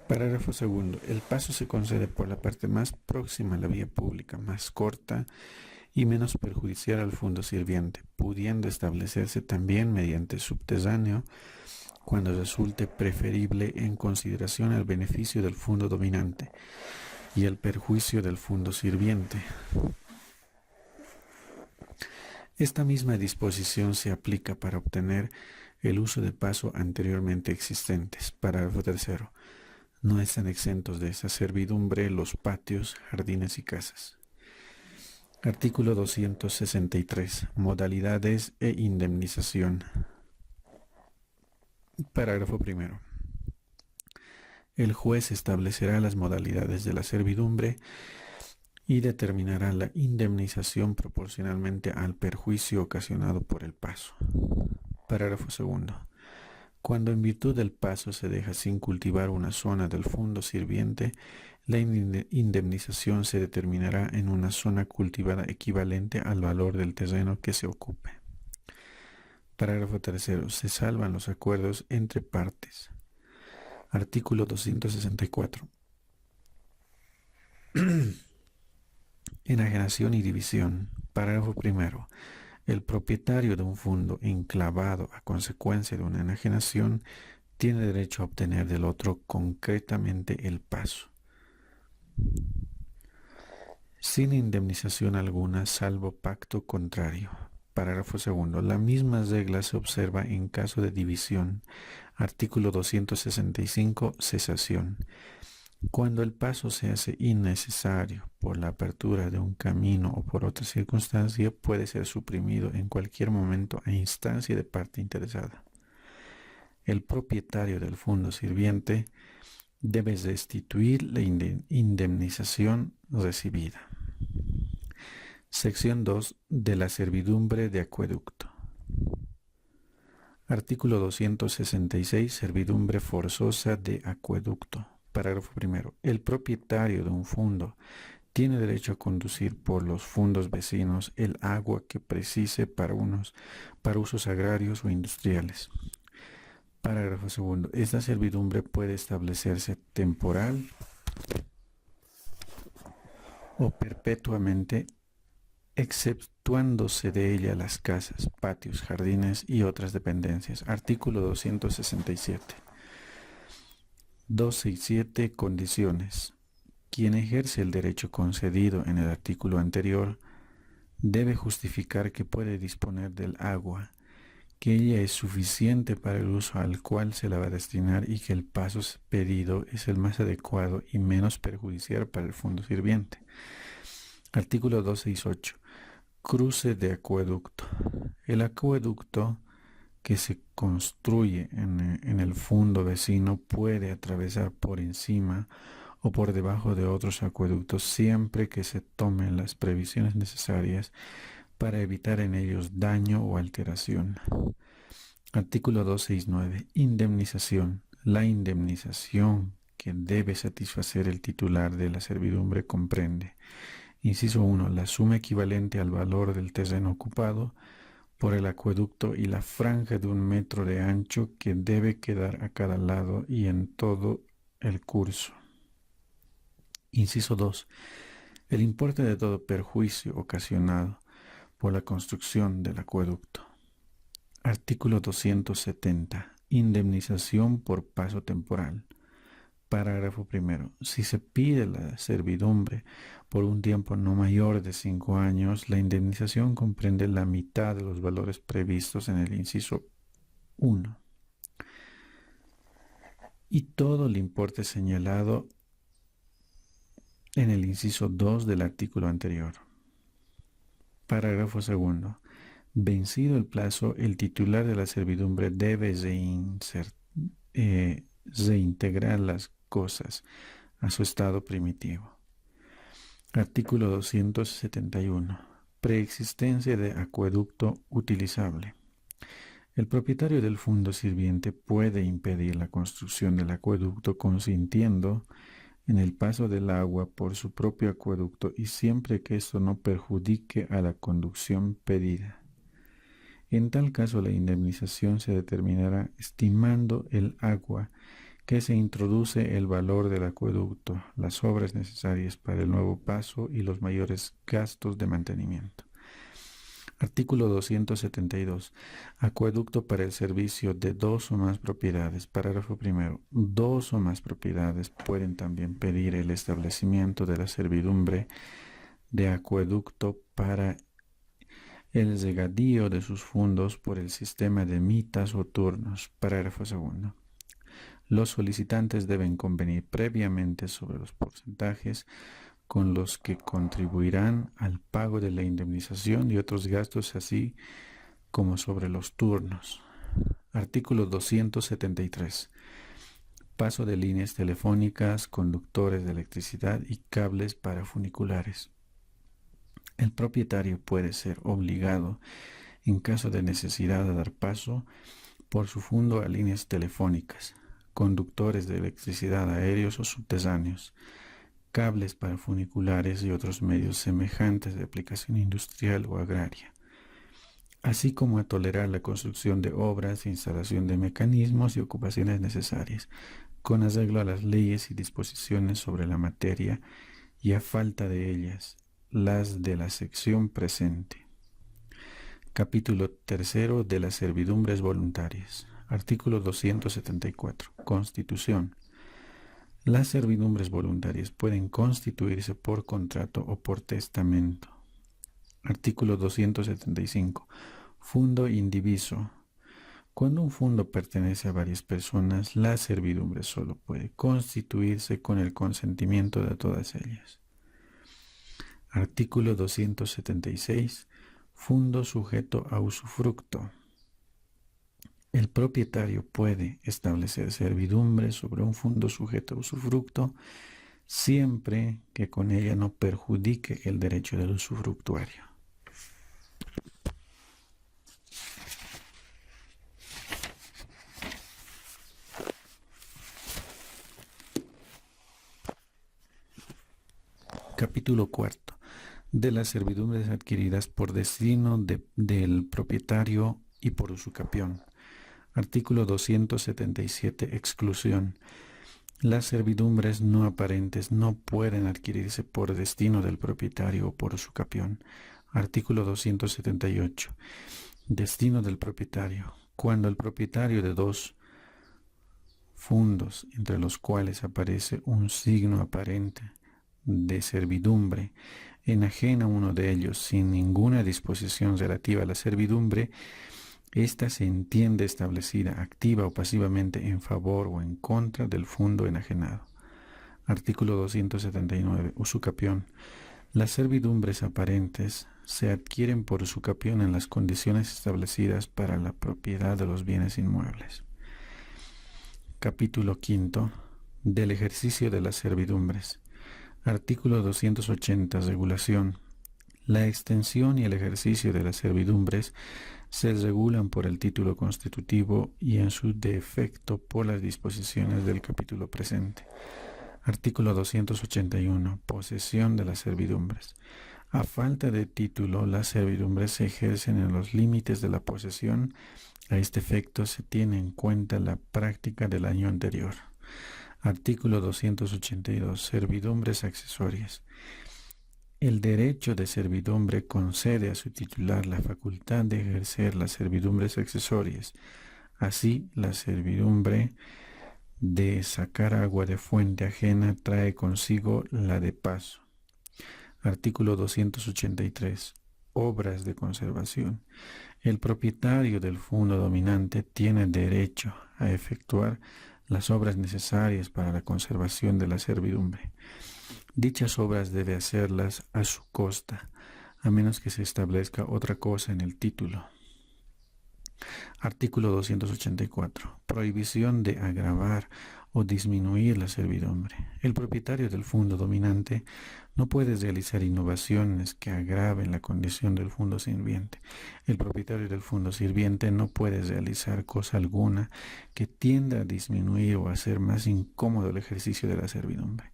Parágrafo segundo. El paso se concede por la parte más próxima a la vía pública, más corta y menos perjudicial al fondo sirviente, pudiendo establecerse también mediante subterráneo cuando resulte preferible en consideración al beneficio del fondo dominante y el perjuicio del fondo sirviente. Esta misma disposición se aplica para obtener el uso de paso anteriormente existentes. Parágrafo tercero. No están exentos de esa servidumbre los patios, jardines y casas. Artículo 263. Modalidades e indemnización. Parágrafo primero. El juez establecerá las modalidades de la servidumbre y determinará la indemnización proporcionalmente al perjuicio ocasionado por el paso. Parágrafo segundo. Cuando en virtud del paso se deja sin cultivar una zona del fondo sirviente, la indemnización se determinará en una zona cultivada equivalente al valor del terreno que se ocupe. Parágrafo tercero. Se salvan los acuerdos entre partes. Artículo 264. Enajenación y división. Parágrafo primero. El propietario de un fondo enclavado a consecuencia de una enajenación tiene derecho a obtener del otro concretamente el paso, sin indemnización alguna, salvo pacto contrario. Parágrafo segundo. La misma regla se observa en caso de división. Artículo 265. Cesación. Cuando el paso se hace innecesario por la apertura de un camino o por otra circunstancia, puede ser suprimido en cualquier momento a instancia de parte interesada. El propietario del fondo sirviente debe restituir la indemnización recibida. Sección 2 de la servidumbre de acueducto. Artículo 266. Servidumbre forzosa de acueducto. Parágrafo primero. El propietario de un fondo tiene derecho a conducir por los fondos vecinos el agua que precise para usos agrarios o industriales. Parágrafo segundo. Esta servidumbre puede establecerse temporal o perpetuamente, exceptuándose de ella las casas, patios, jardines y otras dependencias. Artículo 267. 267. Condiciones. Quien ejerce el derecho concedido en el artículo anterior debe justificar que puede disponer del agua, que ella es suficiente para el uso al cual se la va a destinar y que el paso pedido es el más adecuado y menos perjudicial para el fondo sirviente. Artículo 268. Cruce de acueducto. El acueducto que se construye en el fondo vecino puede atravesar por encima o por debajo de otros acueductos siempre que se tomen las previsiones necesarias para evitar en ellos daño o alteración. Artículo 269. Indemnización. La indemnización que debe satisfacer el titular de la servidumbre comprende: inciso 1. La suma equivalente al valor del terreno ocupado por el acueducto y la franja de 1 metro de ancho que debe quedar a cada lado y en todo el curso. Inciso 2. El importe de todo perjuicio ocasionado por la construcción del acueducto. Artículo 270. Indemnización por paso temporal. Parágrafo primero. Si se pide la servidumbre por un tiempo no mayor de 5 años, la indemnización comprende la mitad de los valores previstos en el inciso 1 y todo el importe señalado en el inciso 2 del artículo anterior. Parágrafo segundo. Vencido el plazo, el titular de la servidumbre debe reintegrar las cosas a su estado primitivo. Artículo 271. Preexistencia de acueducto utilizable. El propietario del fondo sirviente puede impedir la construcción del acueducto consintiendo en el paso del agua por su propio acueducto y siempre que esto no perjudique a la conducción pedida. En tal caso, la indemnización se determinará estimando el agua que se introduce, el valor del acueducto, las obras necesarias para el nuevo paso y los mayores gastos de mantenimiento. Artículo 272. Acueducto para el servicio de 2 o más propiedades. Parágrafo primero. 2 o más propiedades pueden también pedir el establecimiento de la servidumbre de acueducto para el regadío de sus fondos por el sistema de mitas o turnos. Parágrafo segundo. Los solicitantes deben convenir previamente sobre los porcentajes con los que contribuirán al pago de la indemnización y otros gastos, así como sobre los turnos. Artículo 273. Paso de líneas telefónicas, conductores de electricidad y cables para funiculares. El propietario puede ser obligado, en caso de necesidad, a dar paso por su fundo a líneas telefónicas, conductores de electricidad aéreos o subterráneos, cables para funiculares y otros medios semejantes de aplicación industrial o agraria, así como a tolerar la construcción de obras, instalación de mecanismos y ocupaciones necesarias, con arreglo a las leyes y disposiciones sobre la materia y a falta de ellas, las de la sección presente. Capítulo 3 de las servidumbres voluntarias. Artículo 274. Constitución. Las servidumbres voluntarias pueden constituirse por contrato o por testamento. Artículo 275. Fundo indiviso. Cuando un fundo pertenece a varias personas, la servidumbre solo puede constituirse con el consentimiento de todas ellas. Artículo 276. Fundo sujeto a usufructo. El propietario puede establecer servidumbre sobre un fundo sujeto a usufructo siempre que con ella no perjudique el derecho del usufructuario. Capítulo 4. De las servidumbres adquiridas por destino del propietario y por usucapión. Artículo 277. Exclusión. Las servidumbres no aparentes no pueden adquirirse por destino del propietario o por usucapión. Artículo 278. Destino del propietario. Cuando el propietario de dos fundos, entre los cuales aparece un signo aparente de servidumbre, enajena uno de ellos sin ninguna disposición relativa a la servidumbre, ésta se entiende establecida activa o pasivamente en favor o en contra del fundo enajenado. Artículo 279. Usucapión. Las servidumbres aparentes se adquieren por usucapión en las condiciones establecidas para la propiedad de los bienes inmuebles. Capítulo 5. Del ejercicio de las servidumbres. Artículo 280. Regulación. La extensión y el ejercicio de las servidumbres se regulan por el título constitutivo y en su defecto por las disposiciones del capítulo presente. Artículo 281. Posesión de las servidumbres. A falta de título, las servidumbres se ejercen en los límites de la posesión. A este efecto se tiene en cuenta la práctica del año anterior. Artículo 282. Servidumbres accesorias. El derecho de servidumbre concede a su titular la facultad de ejercer las servidumbres accesorias. Así, la servidumbre de sacar agua de fuente ajena trae consigo la de paso. Artículo 283. Obras de conservación. El propietario del fundo dominante tiene derecho a efectuar las obras necesarias para la conservación de la servidumbre. Dichas obras debe hacerlas a su costa, a menos que se establezca otra cosa en el título. Artículo 284. Prohibición de agravar o disminuir la servidumbre. El propietario del fundo dominante no puede realizar innovaciones que agraven la condición del fundo sirviente. El propietario del fundo sirviente no puede realizar cosa alguna que tienda a disminuir o a hacer más incómodo el ejercicio de la servidumbre.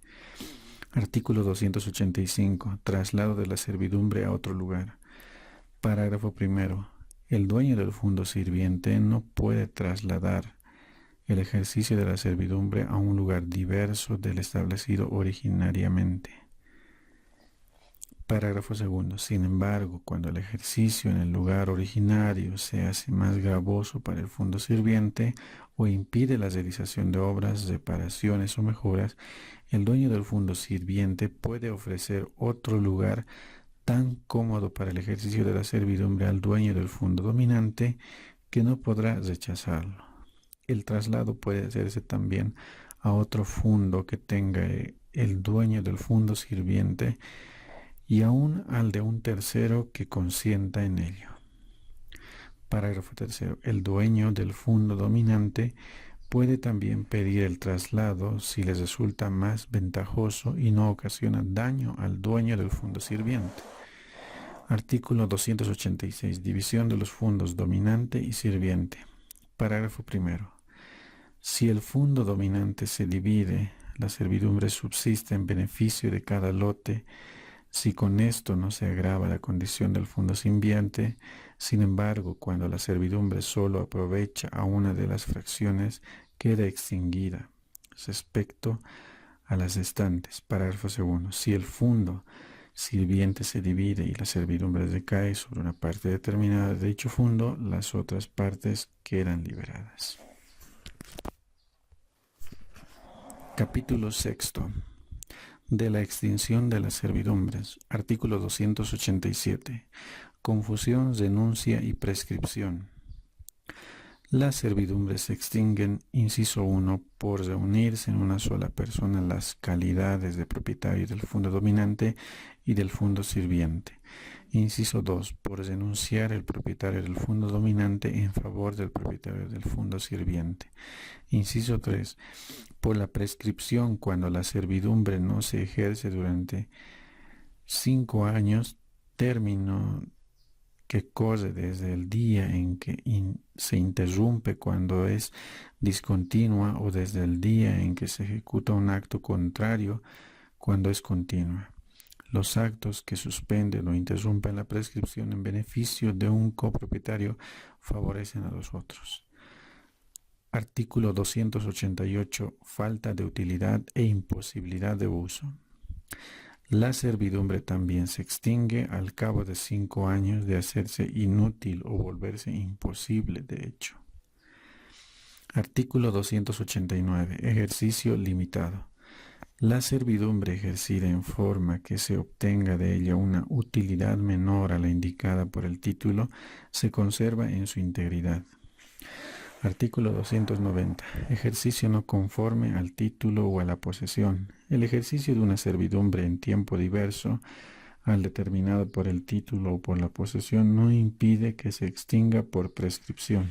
Artículo 285. Traslado de la servidumbre a otro lugar. Parágrafo primero. El dueño del fundo sirviente no puede trasladar el ejercicio de la servidumbre a un lugar diverso del establecido originariamente. Parágrafo segundo. Sin embargo, cuando el ejercicio en el lugar originario se hace más gravoso para el fundo sirviente o impide la realización de obras, reparaciones o mejoras, el dueño del fundo sirviente puede ofrecer otro lugar tan cómodo para el ejercicio de la servidumbre al dueño del fundo dominante que no podrá rechazarlo. El traslado puede hacerse también a otro fundo que tenga el dueño del fundo sirviente y aún al de un tercero que consienta en ello. Parágrafo tercero. El dueño del fundo dominante puede también pedir el traslado si les resulta más ventajoso y no ocasiona daño al dueño del fondo sirviente. Artículo 286. División de los fondos dominante y sirviente. Parágrafo primero. Si el fondo dominante se divide, la servidumbre subsiste en beneficio de cada lote, si con esto no se agrava la condición del fondo sirviente. Sin embargo, cuando la servidumbre solo aprovecha a una de las fracciones, queda extinguida respecto a las restantes. Parágrafo segundo. Si el fondo sirviente se divide y la servidumbre recae sobre una parte determinada de dicho fondo, las otras partes quedan liberadas. Capítulo sexto. De la extinción de las servidumbres. Artículo 287. Confusión, renuncia y prescripción. Las servidumbres se extinguen, inciso 1, por reunirse en una sola persona las calidades de propietario del fondo dominante y del fondo sirviente. Inciso 2, por renunciar el propietario del fondo dominante en favor del propietario del fondo sirviente. Inciso 3, por la prescripción cuando la servidumbre no se ejerce durante 5 años, término que corre desde el día en que se interrumpe cuando es discontinua o desde el día en que se ejecuta un acto contrario cuando es continua. Los actos que suspenden o interrumpen la prescripción en beneficio de un copropietario favorecen a los otros. Artículo 288. Falta de utilidad e imposibilidad de uso. La servidumbre también se extingue al cabo de 5 años de hacerse inútil o volverse imposible de hecho. Artículo 289. Ejercicio limitado. La servidumbre ejercida en forma que se obtenga de ella una utilidad menor a la indicada por el título se conserva en su integridad. Artículo 290. Ejercicio no conforme al título o a la posesión. El ejercicio de una servidumbre en tiempo diverso al determinado por el título o por la posesión no impide que se extinga por prescripción.